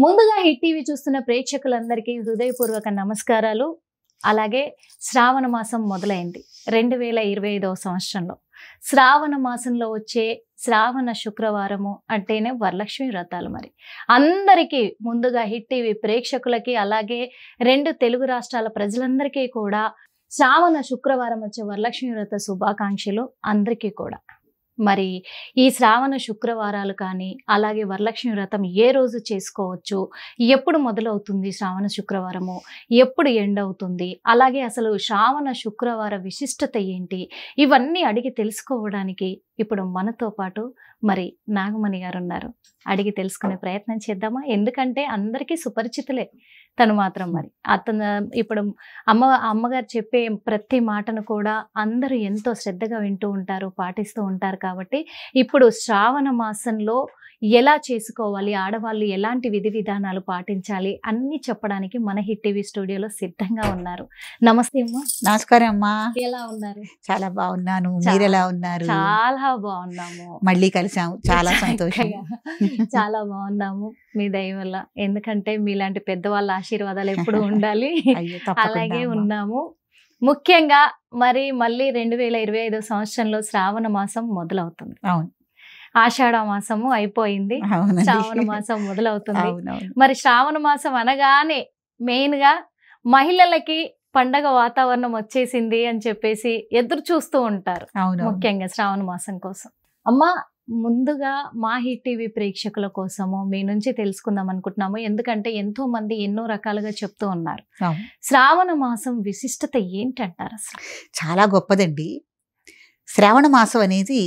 ముందుగా hit TV చూస్తున్న ప్రేక్షకులందరికీ హృదయపూర్వక నమస్కారాలు. అలాగే శ్రావణ మాసం మొదలైంది 2025వ సంవత్సరంలో. శ్రావణ మాసంలో వచ్చే శ్రావణ శుక్రవారము అంటేనే వరలక్ష్మి వ్రతాలు. మరి అందరికీ ముందుగా హిట్ టీవీ ప్రేక్షకులకి అలాగే 2 తెలుగు రాష్ట్రాల ప్రజలందరికీ కూడా శ్రావణ శుక్రవారం వచ్చే వరలక్ష్మి వ్రత శుభాకాంక్షలు అందరికీ కూడా. మరి ఈ శ్రావణ శుక్రవారాలు కానీ అలాగే వరలక్ష్మి వ్రతం ఏ రోజు చేసుకోవచ్చు, ఎప్పుడు మొదలవుతుంది శ్రావణ శుక్రవారము, ఎప్పుడు ఎండ్ అవుతుంది, అలాగే అసలు శ్రావణ శుక్రవార విశిష్టత ఏంటి, ఇవన్నీ అడిగి తెలుసుకోవడానికి ఇప్పుడు మనతో పాటు మరి నాగమణి గారు ఉన్నారు. అడిగి తెలుసుకునే ప్రయత్నం చేద్దామా? ఎందుకంటే అందరికీ సుపరిచితులే తను మాత్రం. మరి అతను ఇప్పుడు అమ్మగారు చెప్పే ప్రతి మాటను కూడా అందరూ ఎంతో శ్రద్ధగా వింటూ ఉంటారు, పాటిస్తూ ఉంటారు. కాబట్టి ఇప్పుడు శ్రావణ మాసంలో ఎలా చేసుకోవాలి, ఆడవాళ్ళు ఎలాంటి విధి విధానాలు పాటించాలి అన్ని చెప్పడానికి మన హిట్ టీవీ స్టూడియోలో సిద్ధంగా ఉన్నారు. నమస్తే అమ్మా. నమస్కారం అమ్మా. ఎలా ఉన్నారు? చాలా బాగున్నాను. మీరు ఎలా ఉన్నారు? చాలా బాగున్నాము. మళ్ళీ కలిసాము, చాలా సంతోషం. చాలా బాగున్నాము మీ దయ వల్ల. ఎందుకంటే మీలాంటి పెద్దవాళ్ళ ఆశీర్వాదాలు ఎప్పుడు ఉండాలి. అలాగే ఉన్నాము. ముఖ్యంగా మరి మళ్ళీ 2025 సంవత్సరంలో శ్రావణ మాసం మొదలవుతుంది. అవును, ఆషాఢ మాసము అయిపోయింది, శ్రావణ మాసం మొదలవుతుంది. మరి శ్రావణ మాసం అనగానే మెయిన్ గా మహిళలకి పండగ వాతావరణం వచ్చేసింది అని చెప్పేసి ఎదురు చూస్తూ ఉంటారు, ముఖ్యంగా శ్రావణ మాసం కోసం. అమ్మా, ముందుగా మా హిట్ టీవీ ప్రేక్షకుల కోసము మీ నుంచి తెలుసుకుందాం అనుకుంటున్నాము. ఎందుకంటే ఎంతో మంది ఎన్నో రకాలుగా చెప్తూ ఉన్నారు. శ్రావణ మాసం విశిష్టత ఏంటంటారు? అసలు చాలా గొప్పదండి. శ్రావణ మాసం అనేది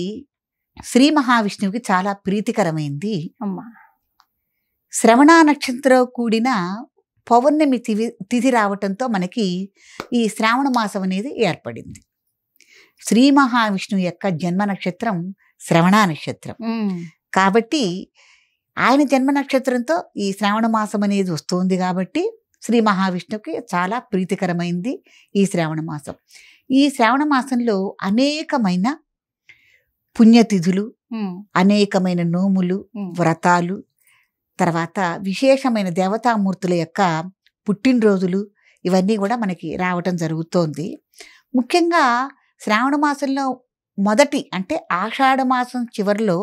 శ్రీ మహావిష్ణువుకి చాలా ప్రీతికరమైంది అమ్మా. శ్రవణ నక్షత్రం కూడిన పౌర్ణమి తిథి రావటంతో మనకి ఈ శ్రావణ మాసం అనేది ఏర్పడింది. శ్రీ మహావిష్ణువు యొక్క జన్మ నక్షత్రం శ్రవణ నక్షత్రం కాబట్టి ఆయన జన్మ నక్షత్రంతో ఈ శ్రావణ మాసం అనేది వస్తుంది. కాబట్టి శ్రీ మహావిష్ణువుకి చాలా ప్రీతికరమైంది ఈ శ్రావణ మాసం. ఈ శ్రావణ మాసంలో అనేకమైన పుణ్యతిథులు, అనేకమైన నోములు, వ్రతాలు, తర్వాత విశేషమైన దేవతామూర్తుల యొక్క పుట్టినరోజులు ఇవన్నీ కూడా మనకి రావటం జరుగుతోంది. ముఖ్యంగా శ్రావణ మాసంలో మొదటి అంటే ఆషాఢ మాసం చివరిలో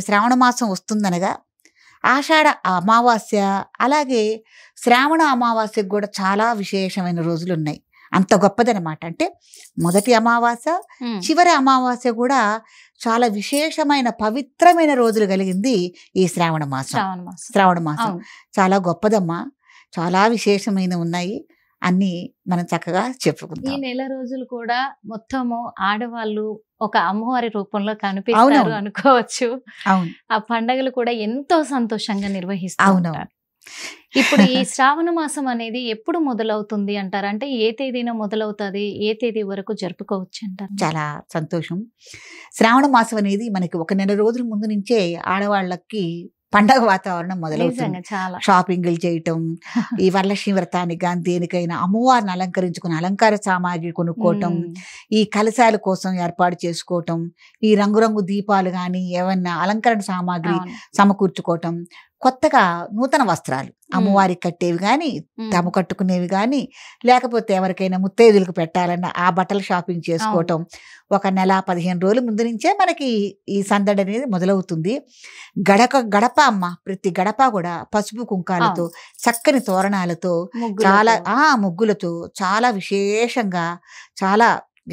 శ్రావణ మాసం వస్తుందనగా ఆషాఢ అమావాస్య, అలాగే శ్రావణ అమావాస్యకు కూడా చాలా విశేషమైన రోజులు ఉన్నాయి. అంత గొప్పదనమాట. అంటే మొదటి అమావాస్య, చివరి అమావాస్య కూడా చాలా విశేషమైన పవిత్రమైన రోజులు కలిగింది ఈ శ్రావణ మాసం. శ్రావణ మాసం చాలా గొప్పదమ్మా, చాలా విశేషమైన ఉన్నాయి. అన్ని మనం చక్కగా చెప్పుకుంటాం. ఈ నెల రోజులు కూడా మొత్తము ఆడవాళ్ళు ఒక అమ్మవారి రూపంలో కనిపిస్తారు అనుకోవచ్చు. ఆ పండుగలు కూడా ఎంతో సంతోషంగా నిర్వహిస్తారు. ఇప్పుడు ఈ శ్రావణ మాసం అనేది ఎప్పుడు మొదలవుతుంది అంటారు? అంటే ఏ తేదీన మొదలవుతుంది, ఏ తేదీ వరకు జరుపుకోవచ్చు అంటారు? చాలా సంతోషం. శ్రావణ మాసం అనేది మనకి 1 నెల రోజుల ముందు నుంచే ఆడవాళ్ళకి పండగ వాతావరణం మొదలవుతుంది. షాపింగ్లు చేయటం, ఈ వరలక్ష్మి వ్రతానికి కానీ దేనికైనా అమ్మవారిని అలంకరించుకుని అలంకార సామాగ్రి కొనుక్కోవటం, ఈ కలశాల కోసం ఏర్పాటు చేసుకోవటం, ఈ రంగురంగు దీపాలు కానీ ఏమన్నా అలంకరణ సామాగ్రి సమకూర్చుకోవటం, కొత్తగా నూతన వస్త్రాలు అమ్మవారికి కట్టేవి కానీ తాము కట్టుకునేవి కానీ, లేకపోతే ఎవరికైనా ముత్తైదులకు పెట్టాలన్న ఆ బట్టల షాపింగ్ చేసుకోవటం 1 నెల 15 రోజుల ముందు నుంచే మనకి ఈ సందడి అనేది మొదలవుతుంది. గడప అమ్మ, ప్రతి గడప కూడా పసుపు కుంకాలతో, చక్కని తోరణాలతో, చాలా ముగ్గులతో చాలా విశేషంగా, చాలా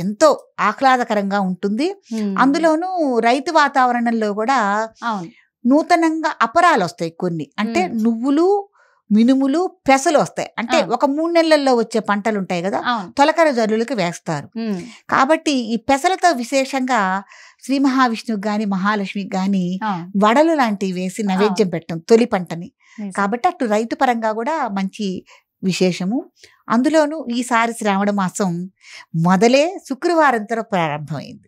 ఎంతో ఆహ్లాదకరంగా ఉంటుంది. అందులోనూ రైతు వాతావరణంలో కూడా నూతనంగా అపరాలు వస్తాయి కొన్ని. అంటే నువ్వులు, మినుములు, పెసలు వస్తాయి. అంటే ఒక 3 నెలల్లో వచ్చే పంటలు ఉంటాయి కదా, తొలకరి జల్లులకు వేస్తారు. కాబట్టి ఈ పెసలతో విశేషంగా శ్రీ మహావిష్ణువుకి కానీ మహాలక్ష్మికి కానీ వడలు లాంటివి వేసి నైవేద్యం పెట్టడం తొలి పంటని. కాబట్టి అటు రైతు పరంగా కూడా మంచి విశేషము. అందులోనూ ఈసారి శ్రావణ మాసం మొదలే శుక్రవారంతో ప్రారంభమైంది.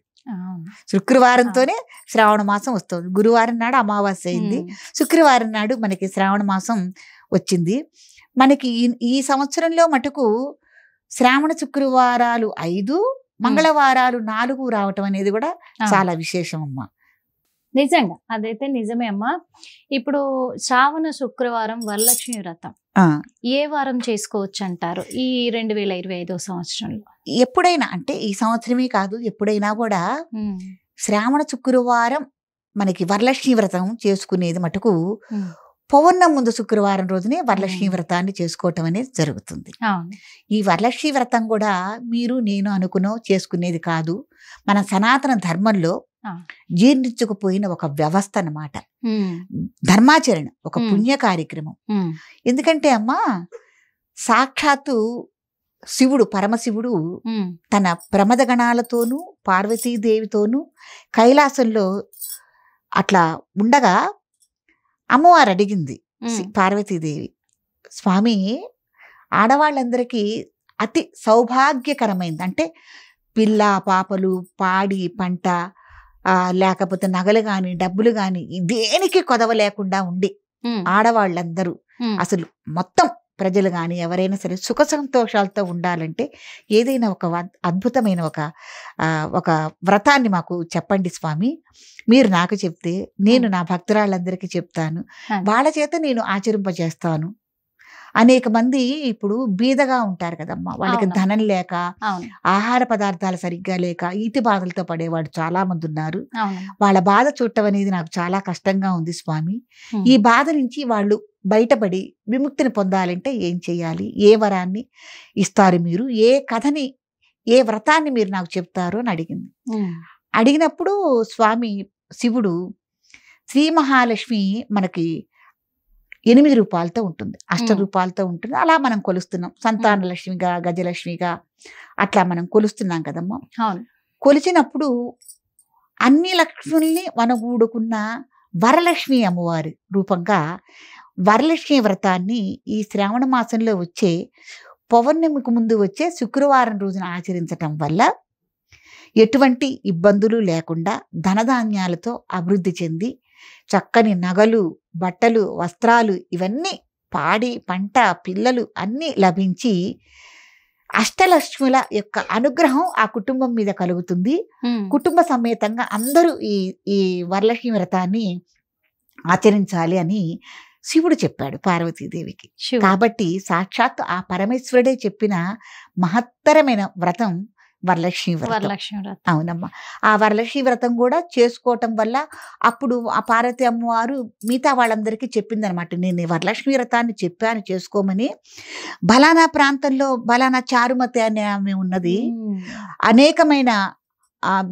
శుక్రవారంతోనే శ్రావణ మాసం వస్తుంది. గురువారం నాడు అమావాస్య అయింది, శుక్రవారం నాడు మనకి శ్రావణ మాసం వచ్చింది. మనకి ఈ సంవత్సరంలో మటుకు శ్రావణ శుక్రవారాలు 5, మంగళవారాలు 4 రావటం అనేది కూడా చాలా విశేషం అమ్మా. నిజంగా అదైతే నిజమే అమ్మా. ఇప్పుడు శ్రావణ శుక్రవారం వరలక్ష్మి వ్రతం ఏ వారం చేసుకోవచ్చు అంటారు ఈ 2025వ సంవత్సరంలో? ఎప్పుడైనా అంటే ఈ సంవత్సరమే కాదు, ఎప్పుడైనా కూడా శ్రావణ శుక్రవారం మనకి వరలక్ష్మి వ్రతం చేసుకునేది మటుకు పౌర్ణమి ముందు శుక్రవారం రోజునే వరలక్ష్మి వ్రతాన్ని చేసుకోవటం అనేది జరుగుతుంది. ఈ వరలక్ష్మి వ్రతం కూడా మీరు నేను అనుకునో చేసుకునేది కాదు, మన సనాతన ధర్మంలో జీర్ణించుకుపోయిన ఒక వ్యవస్థ అన్నమాట. ధర్మాచరణ, ఒక పుణ్య కార్యక్రమం. ఎందుకంటే అమ్మా, సాక్షాత్తు శివుడు, పరమశివుడు తన ప్రమదగణాలతోనూ పార్వతీదేవితోనూ కైలాసంలో అట్లా ఉండగా అమ్మవారు అడిగింది పార్వతీదేవి, స్వామి ఆడవాళ్ళందరికీ అతి సౌభాగ్యకరమైంది అంటే పిల్ల పాపలు, పాడి పంట, లేకపోతే నగలు గాని డబ్బులు గాని దేనికి కొదవ లేకుండా ఉండి ఆడవాళ్ళందరూ అసలు మొత్తం ప్రజలు కానీ ఎవరైనా సరే సుఖ సంతోషాలతో ఉండాలంటే ఏదైనా ఒక అద్భుతమైన ఒక వ్రతాన్ని మాకు చెప్పండి స్వామి, మీరు నాకు చెప్తే నేను నా భక్తురాళ్ళందరికీ చెప్తాను, వాళ్ళ చేత నేను ఆచరింపజేస్తాను. అనేక మంది ఇప్పుడు బీదగా ఉంటారు కదమ్మా, వాళ్ళకి ధనం లేక, ఆహార పదార్థాలు సరిగ్గా లేక ఈతి బాధలతో పడేవాడు చాలా మంది ఉన్నారు. వాళ్ళ బాధ చూడటం అనేది నాకు చాలా కష్టంగా ఉంది స్వామి. ఈ బాధ నుంచి వాళ్ళు బయటపడి విముక్తిని పొందాలంటే ఏం చేయాలి, ఏ వరాన్ని ఇస్తారు మీరు, ఏ కథని, ఏ వ్రతాన్ని మీరు నాకు చెప్తారు అని అడిగింది. అడిగినప్పుడు స్వామి శివుడు శ్రీ మహాలక్ష్మి మనకి 8 రూపాలతో ఉంటుంది, 8 రూపాలతో ఉంటుంది. అలా మనం కొలుస్తున్నాం, సంతాన లక్ష్మిగా, గజలక్ష్మిగా అట్లా మనం కొలుస్తున్నాం కదమ్మా. కొలిచినప్పుడు అన్ని లక్ష్ముల్ని వనగూడుకున్న వరలక్ష్మి అమ్మవారి రూపంగా వరలక్ష్మి వ్రతాన్ని ఈ శ్రావణ మాసంలో వచ్చే పౌర్ణమికి ముందు వచ్చే శుక్రవారం రోజున ఆచరించటం వల్ల ఎటువంటి ఇబ్బందులు లేకుండా ధనధాన్యాలతో అభివృద్ధి చెంది చక్కని నగలు, బట్టలు, వస్త్రాలు ఇవన్నీ పాడి పంట, పిల్లలు అన్నీ లభించి అష్టలక్ష్ముల యొక్క అనుగ్రహం ఆ కుటుంబం మీద కలుగుతుంది. కుటుంబ సమేతంగా అందరూ ఈ వరలక్ష్మి వ్రతాన్ని ఆచరించాలి అని శివుడు చెప్పాడు పార్వతీదేవికి. కాబట్టి సాక్షాత్ ఆ పరమేశ్వరుడే చెప్పిన మహత్తరమైన వ్రతం వరలక్ష్మి వ్రతం. అవునమ్మా, ఆ వరలక్ష్మి వ్రతం కూడా చేసుకోవటం వల్ల అప్పుడు ఆ పార్వతి అమ్మవారు మిగతా వాళ్ళందరికీ చెప్పిందనమాట, నేను వరలక్ష్మి వ్రతాన్ని చెప్పాను చేసుకోమని. బలానా ప్రాంతంలో బలానా చారుమతి అనే ఆమె ఉన్నది, అనేకమైన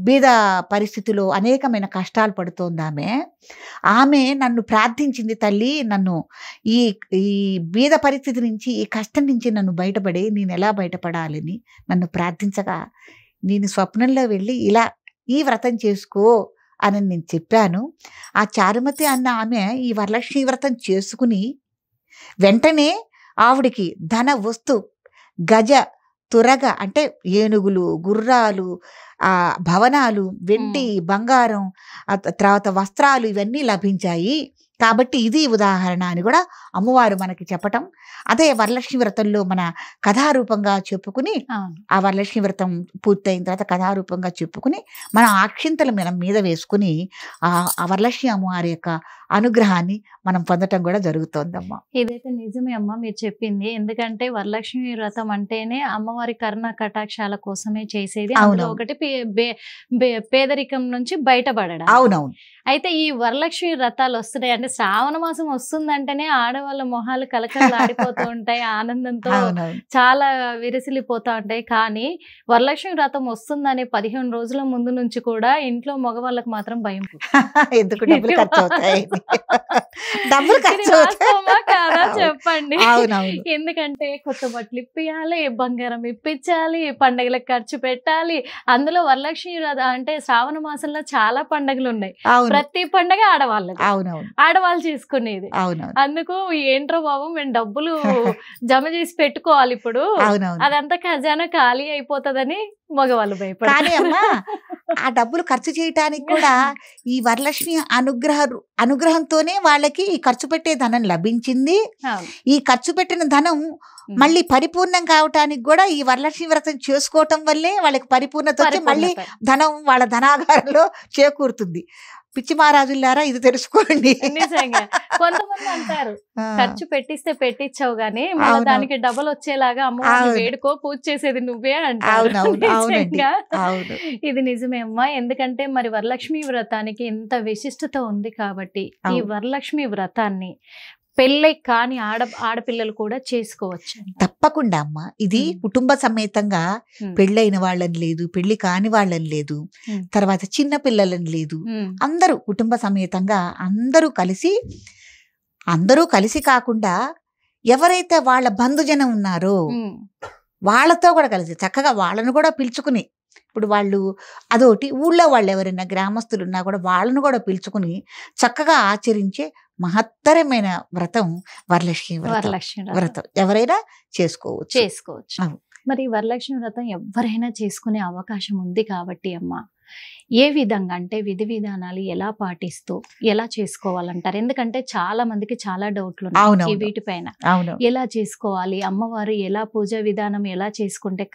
బీద పరిస్థితిలో అనేకమైన కష్టాలు పడుతోంది ఆమె నన్ను ప్రార్థించింది, తల్లి నన్ను ఈ బీద పరిస్థితి నుంచి, ఈ కష్టం నుంచి నన్ను బయటపడి నేను ఎలా బయటపడాలని నన్ను ప్రార్థించగా నేను స్వప్నంలో వెళ్ళి ఇలా ఈ వ్రతం చేసుకో అని నేను చెప్పాను. ఆ చారుమతి అన్న ఆమె ఈ వరలక్ష్మి వ్రతం చేసుకుని వెంటనే ఆవిడికి ధన వస్తు గజ తురగ అంటే ఏనుగులు, గుర్రాలు, భవనాలు, వెండి, బంగారం, తర్వాత వస్త్రాలు ఇవన్నీ లభించాయి. కాబట్టి ఇది ఉదాహరణ అని కూడా అమ్మవారు మనకి చెప్పటం. అదే వరలక్ష్మి వ్రతంలో మన కథారూపంగా చెప్పుకుని, ఆ వరలక్ష్మి వ్రతం పూర్తయిన తర్వాత కథారూపంగా చెప్పుకుని మనం అక్షింతలు మనం మీద వేసుకుని ఆ వరలక్ష్మి అమ్మవారి యొక్క అనుగ్రహాన్ని మనం పొందటం కూడా జరుగుతోందమ్మా. ఇదైతే నిజమే అమ్మా మీరు చెప్పింది. ఎందుకంటే వరలక్ష్మి వ్రతం అంటేనే అమ్మవారి కరుణ కటాక్షాల కోసమే చేసేది. అందులో ఒకటి పేదరికం నుంచి బయటపడడం. అవునవును. అయితే ఈ వరలక్ష్మి వ్రతాలు వస్తున్నాయి అంటే శ్రావణ మాసం వస్తుందంటేనే ఆడవాళ్ళ మొహాలు కలకలలాడిపోతూ ఉంటాయి, ఆనందంతో చాలా విరిసిలిపోతా ఉంటాయి. కానీ వరలక్ష్మి వ్రతం వస్తుందనే 15 రోజుల ముందు నుంచి కూడా ఇంట్లో మగవాళ్ళకి మాత్రం భయం. ఎందుకు డబ్బులు ఖర్చు అవుతాయి, డబ్బులు ఖర్చు కాదా చెప్పండి. ఎందుకంటే కొత్త బట్టలు ఇప్పియాలి, బంగారం ఇప్పించాలి, పండుగలకు ఖర్చు పెట్టాలి. అందులో వరలక్ష్మి అంటే శ్రావణ మాసంలో చాలా పండుగలు ఉన్నాయి, ప్రతి పండుగ ఆడవాళ్ళు చేసుకునేది. అందుకు ఏంట్రో బాబు మేము డబ్బులు జమ చేసి పెట్టుకోవాలి, ఇప్పుడు అదంతా ఖజానా ఖాళీ అయిపోతుందని మగవాళ్ళు కానీ భయపడతారు. అమ్మా ఆ డబ్బులు ఖర్చు చేయటానికి కూడా ఈ వరలక్ష్మి అనుగ్రహంతోనే వాళ్ళకి ఈ ఖర్చు పెట్టే ధనం లభించింది. అవును. ఈ ఖర్చు పెట్టిన ధనం మళ్ళీ పరిపూర్ణం కావటానికి కూడా ఈ వరలక్ష్మి వ్రతం చేసుకోవటం వల్లే వాళ్ళకి పరిపూర్ణత వచ్చి మళ్ళీ పరిపూర్ణత. ధనం వాళ్ళ ధనాగారంలో చేకూరుతుంది. పిచ్చి మహారాజులారా ఇది తెలుసుకోండి. నిజంగా కొంతమంది అంటారు ఆ, ఖర్చు పెట్టిస్తే పెట్టించావు గానీ మళ్ళీ అవును. దానికి డబల్ వచ్చేలాగా అమ్మవారిని అవును. వేడుకో, పూజ చేసేది నువ్వే అంటారు. అవునవును అవునండి నిజంగా అవును ఇది నిజమే అమ్మా. ఎందుకంటే మరి వరలక్ష్మి వ్రతానికి ఇంత విశిష్టత ఉంది కాబట్టి ఈ అవును. వరలక్ష్మి వ్రతాన్ని పెళ్ళై కాని ఆడపిల్లలు కూడా చేసుకోవచ్చు. తప్పకుండా అమ్మ ఇది ఉమ్. కుటుంబ సమేతంగా ఉమ్. పెళ్ళైన వాళ్ళని లేదు, పెళ్లి కాని వాళ్ళని లేదు, ఉమ్. తర్వాత చిన్న పిల్లలని లేదు, ఉమ్. అందరూ కుటుంబ సమేతంగా అందరూ కలిసి కాకుండా ఎవరైతే వాళ్ళ బంధుజనం ఉన్నారో ఉమ్. వాళ్ళతో కూడా కలిసి చక్కగా వాళ్ళను కూడా పిలుచుకుని, ఇప్పుడు వాళ్ళు అదొకటి ఊళ్ళో వాళ్ళు ఎవరైనా గ్రామస్తులు ఉన్నా కూడా వాళ్ళను కూడా పిలుచుకుని చక్కగా ఆచరించే మహత్తరమైన వ్రతం వరలక్ష్మి వరలక్ష్మి వ్రతం వ్రతం ఎవరైనా చేసుకోవచ్చు. చేసుకోవచ్చు. అవును. మరి ఈ వరలక్ష్మి వ్రతం ఎవరైనా చేసుకునే అవకాశం ఉంది కాబట్టి అమ్మ ఏ విధంగా అంటే విధి విధానాలు ఎలా పాటిస్తూ ఎలా చేసుకోవాలంటారు? ఎందుకంటే చాలా మందికి చాలా డౌట్లు ఉన్నాయి ఈ అవునవును వీటిపైన. అవును ఎలా చేసుకోవాలి, అమ్మవారు ఎలా పూజా విధానం ఎలా చేసుకుంటే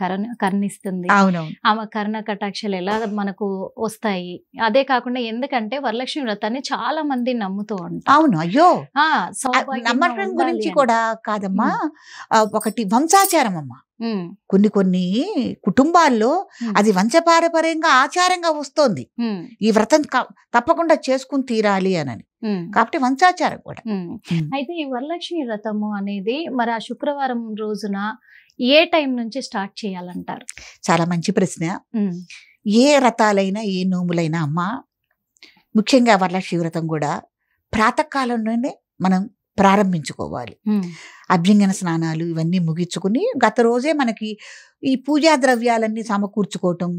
కరుణిస్తుంది, అవునవును ఆమె కరుణ కటాక్షాలు ఎలా మనకు వస్తాయి? అదే కాకుండా ఎందుకంటే వరలక్ష్మి వ్రతాన్ని చాలా మంది నమ్ముతూ ఉంటారు. అవును అయ్యో సౌభాగ్యంగా నమ్మకం ఉండాలి గురించి అని. కూడా కాదమ్మా, ఒకటి వంశాచారం అమ్మా. ఉమ్, కొన్ని కుటుంబాల్లో ఉమ్, అది వంశపారపర్యంగా ఆచారంగా వస్తోంది. ఉమ్, ఈ వ్రతం తప్పకుండా చేసుకుని తీరాలి అని. ఉమ్. కాబట్టి వంశాచారం కూడా. ఉమ్. అయితే ఈ వరలక్ష్మి వ్రతము అనేది మరి ఆ శుక్రవారం రోజున ఏ టైం నుంచి స్టార్ట్ చేయాలంటారు? చాలా మంచి ప్రశ్న. ఉమ్, ఏ వ్రతాలైనా ఏ నోములైనా అమ్మా, ముఖ్యంగా వరలక్ష్మి వ్రతం కూడా ప్రాతకాలంలోనే మనం ప్రారంభించుకోవాలి. ఉమ్, అభ్యంగన స్నానాలు ఇవన్నీ ముగించుకుని గత రోజే మనకి ఈ పూజా ద్రవ్యాలన్నీ సమకూర్చుకోవటం,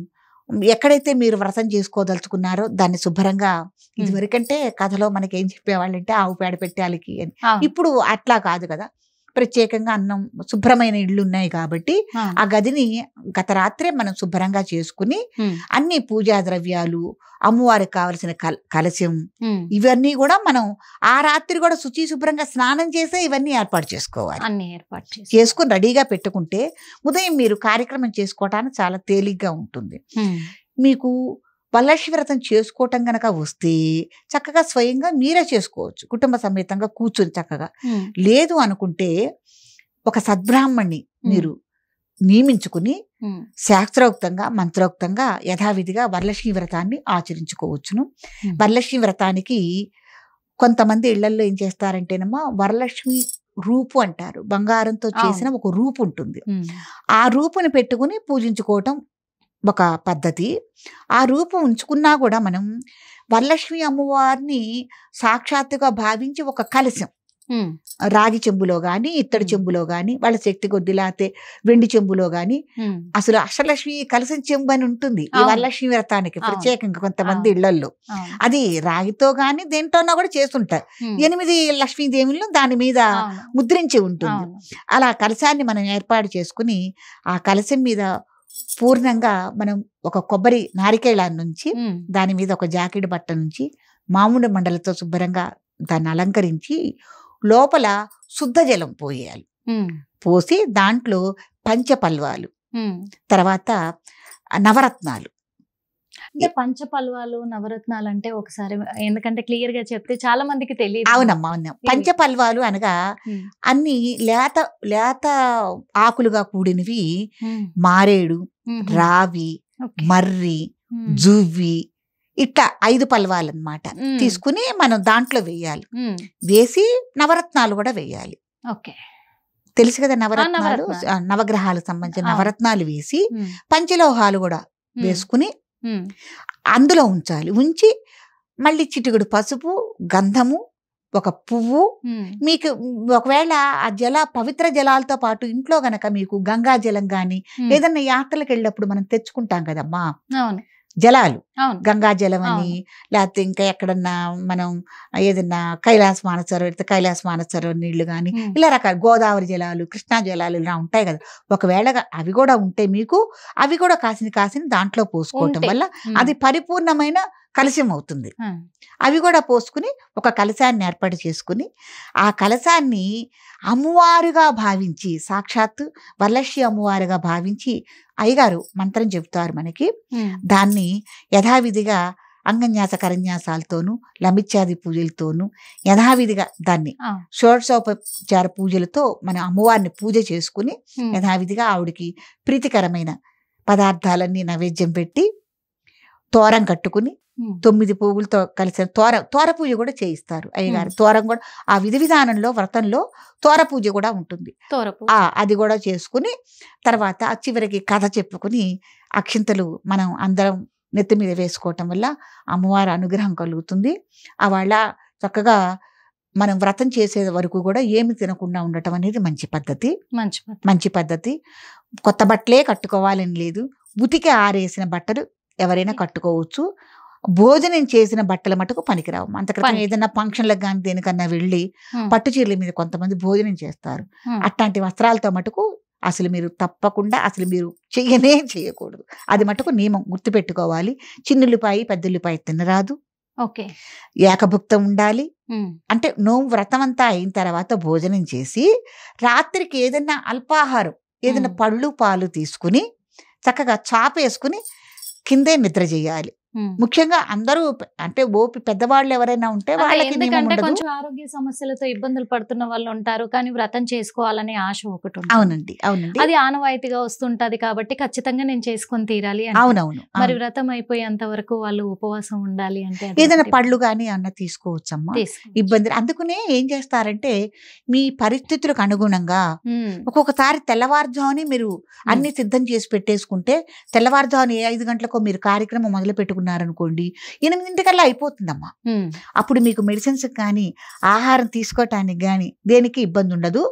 ఎక్కడైతే మీరు వ్రతం చేసుకోదలుచుకున్నారో దాన్ని శుభ్రంగా, ఇదివరకంటే కథలో మనకి ఏం చెప్పేవాళ్ళంటే ఆవు పేడ పెట్టాలికి అని. అవును. ఇప్పుడు అట్లా కాదు కదా, ప్రత్యేకంగా అన్నం శుభ్రమైన ఇళ్ళు ఉన్నాయి కాబట్టి అవును. ఆ గదిని గత రాత్రే మనం శుభ్రంగా చేసుకుని ఉమ్, అన్ని పూజా ద్రవ్యాలు, అమ్మవారికి కావలసిన కలశం ఉమ్. ఇవన్నీ కూడా మనం ఆ రాత్రి కూడా శుచి శుభ్రంగా స్నానం చేసే ఇవన్నీ ఏర్పాటు చేసుకోవాలి. అన్ని ఏర్పాటు చేసి చేసుకుని రెడీగా పెట్టుకుంటే ఉదయం మీరు కార్యక్రమం చేసుకోవటానికి చాలా తేలిగ్గా ఉంటుంది. ఉమ్, మీకు వరలక్ష్మి వ్రతం చేసుకోవటం గనక వస్తే చక్కగా స్వయంగా మీరే చేసుకోవచ్చు, కుటుంబ సమేతంగా కూర్చొని చక్కగా. ఉమ్, లేదు అనుకుంటే ఒక సద్బ్రాహ్మణ్ణి మీరు నియమించుకుని ఉమ్, శాస్త్రోక్తంగా మంత్రోక్తంగా యథావిధిగా వరలక్ష్మి వ్రతాన్ని ఆచరించుకోవచ్చును. వరలక్ష్మి వ్రతానికి కొంతమంది ఇళ్లల్లో ఏం చేస్తారంటేనమ్మా, వరలక్ష్మి రూపు అంటారు, బంగారంతో చేసిన ఒక రూపు ఉంటుంది. ఉమ్, ఆ రూపుని పెట్టుకుని పూజించుకోవటం ఒక పద్ధతి. ఆ రూపు ఉంచుకున్నా కూడా మనం వరలక్ష్మి అమ్మవారిని సాక్షాత్తుగా భావించి ఒక కలశం, ఉమ్, రాగి చెంబులో కానీ ఇత్తడి చెంబులో కానీ వాళ్ళ శక్తి కొద్ది, లేకపోతే వెండి చెంబులో కానీ, ఉమ్, అసలు అష్టలక్ష్మి కలశం చెంబు అని ఉంటుంది ఈ అవును. వరలక్ష్మి వ్రతానికి అవును. ప్రత్యేకంగా కొంతమంది అవును. ఇళ్లల్లో. అవును. అది రాగితో గాని దేంటోనా కూడా చేస్తుంటారు. ఉమ్, 8 లక్ష్మీదేవులను దాని మీద అవును. ముద్రించి ఉంటుంది. అవును. అలా కలశాన్ని మనం ఏర్పాటు చేసుకుని ఆ కలశం మీద పూర్ణంగా మనం ఒక కొబ్బరి నారికేళాన్ని నుంచి ఉమ్, దాని మీద ఒక జాకెట్ బట్ట నుంచి మామూలు మండలతో శుభ్రంగా దాన్ని అలంకరించి లోపల శుద్ధ జలం పోయాలి. ఉమ్, పోసి దాంట్లో పంచపల్వాలు, ఉమ్. తర్వాత నవరత్నాలు. అంటే పంచపల్వాలు నవరత్నాలు అంటే ఒకసారి ఎందుకంటే క్లియర్ గా చెప్తే చాలా మందికి తెలియదు. అవునమ్మా అవునా. పంచపల్వాలు అనగా ఉమ్, అన్ని లేత ఆకులుగా కూడినవి, ఉమ్, మారేడు, ఉమ్, రావి, ఓకే. మర్రి, ఉమ్, జువ్వి, ఇట్లా 5 పల్వాలు అన్నమాట ఉమ్, తీసుకుని మనం దాంట్లో వేయాలి. ఉమ్, వేసి నవరత్నాలు కూడా వేయాలి. ఓకే. తెలుసు కదా నవరత్నాలు, నవరత్నాలు. నవగ్రహాలకు సంబంధించిన అవును. నవరత్నాలు వేసి ఉమ్, పంచలోహాలు కూడా ఉమ్, వేసుకుని ఉమ్, అందులో ఉంచాలి. ఉంచి మళ్ళీ చిటికెడు పసుపు, గంధము, ఒక పువ్వు, ఉమ్, మీకు ఒకవేళ ఆ పవిత్ర జలాలతో పాటు ఇంట్లో గనక మీకు గంగా జలం కానీ ఉమ్. ఏదన్నా యాత్రలకు వెళ్ళినప్పుడు మనం తెచ్చుకుంటాం కదమ్మా, అవును. జలాలు, అవును గంగా జలం అని, అవును లేకపోతే ఇంకా ఎక్కడన్నా మనం ఏదన్నా కైలాస మానసరోవర్ అయితే కైలాస మానసరోవర్ నీళ్లు కానీ, ఉమ్, ఇలా రకాల గోదావరి జలాలు, కృష్ణా జలాలు ఇలా ఉంటాయి కదా. ఒకవేళ అవి కూడా ఉంటే మీకు అవి కూడా కాసిన దాంట్లో పోసుకోవటం ఉంటే వల్ల ఉమ్, అది పరిపూర్ణమైన కలశం అవుతుంది. ఆ, అవి కూడా పోసుకుని ఒక కలశాన్ని ఏర్పాటు చేసుకుని ఆ కలశాన్ని అమ్మవారుగా భావించి, సాక్షాత్తు వరలక్ష్మి అమ్మవారుగా భావించి అయ్యగారు మంత్రం చెబుతారు మనకి. ఉమ్, దాన్ని యథావిధిగా అంగన్యాస కరన్యాసాలతోనూ లమిత్యాది పూజలతోనూ యథావిధిగా దాన్ని ఆ, షోడశోపచార పూజలతో మన అమ్మవారిని పూజ చేసుకుని ఉమ్, యథావిధిగా ఆవిడికి ప్రీతికరమైన పదార్థాలన్నీ నైవేద్యం పెట్టి తోరం కట్టుకుని ఉమ్, 9 పువ్వులతో కలిసిన తోర పూజ కూడా చేయిస్తారు అయ్యగారు. తోరం కూడా ఆ విధి విధానంలో వ్రతంలో తోర పూజ కూడా ఉంటుంది. తోరపు అది కూడా చేసుకుని తర్వాత చివరికి కథ చెప్పుకుని అక్షింతలు మనం అందరం నెత్తి మీద వేసుకోవటం వల్ల అమ్మవారి అనుగ్రహం కలుగుతుంది. వాళ్ళ చక్కగా మనం వ్రతం చేసే వరకు కూడా ఏమి తినకుండా ఉండటం అనేది మంచి పద్ధతి. మంచి పద్ధతి. కొత్త బట్టలే కట్టుకోవాలని లేదు, ఉతికి ఆరేసిన బట్టలు ఎవరైనా కట్టుకోవచ్చు. భోజనం చేసిన బట్టల మటుకు పనికిరావు. అంతక్రితం ఏదైనా ఫంక్షన్లకు కానీ దేనికన్నా వెళ్ళి పట్టు చీరల మీద కొంతమంది భోజనం చేస్తారు. అట్లాంటి వస్త్రాలతో మటుకు అసలు మీరు తప్పకుండా అసలు మీరు చేయకూడదు. అది మటుకు నియమం గుర్తుపెట్టుకోవాలి. చిన్నుల్లిపాయి పెద్దల్లిపాయి తినరాదు. ఓకే, ఏకభుక్తం ఉండాలి. అంటే నోము వ్రతం అంతా అయిన తర్వాత భోజనం చేసి రాత్రికి ఏదైనా అల్పాహారం, ఏదైనా పళ్ళు పాలు తీసుకుని చక్కగా చాపేసుకుని కిందే నిద్ర చేయాలి. ముఖ్యంగా అందరూ అంటే పెద్దవాళ్ళు ఎవరైనా ఉంటే వాళ్ళకి ఎందుకంటే కొంచెం ఆరోగ్య సమస్యలతో ఇబ్బందులు పడుతున్న వాళ్ళు ఉంటారు, కానీ వ్రతం చేసుకోవాలనే ఆశ ఒకటి ఉంటుంది. అవునండి. అది ఆనవాయితీగా వస్తుంటది కాబట్టి ఖచ్చితంగా నేను చేసుకొని తీరాలి. అవునవును. మరి వ్రతం అయిపోయేంత వరకు వాళ్ళు ఉపవాసం ఉండాలి అంటే ఏదైనా పళ్ళు కానీ అన్న తీసుకోవచ్చమ్మా, ఇబ్బంది. అందుకనే ఏం చేస్తారంటే మీ పరిస్థితులకు అనుగుణంగా ఒక్కొక్కసారి తెల్లవారుజాముని మీరు అన్ని సిద్ధం చేసి పెట్టేసుకుంటే తెల్లవారుజాముని 5 గంటలకో మీరు కార్యక్రమం మొదలు పెట్టుకున్నారనుకోండి 8 అయిపోతుందమ్మా. అప్పుడు మీకు మెడిసిన్స్ కానీ ఆహారం తీసుకోవటానికి కానీ దేనికి ఇబ్బంది ఉండదు.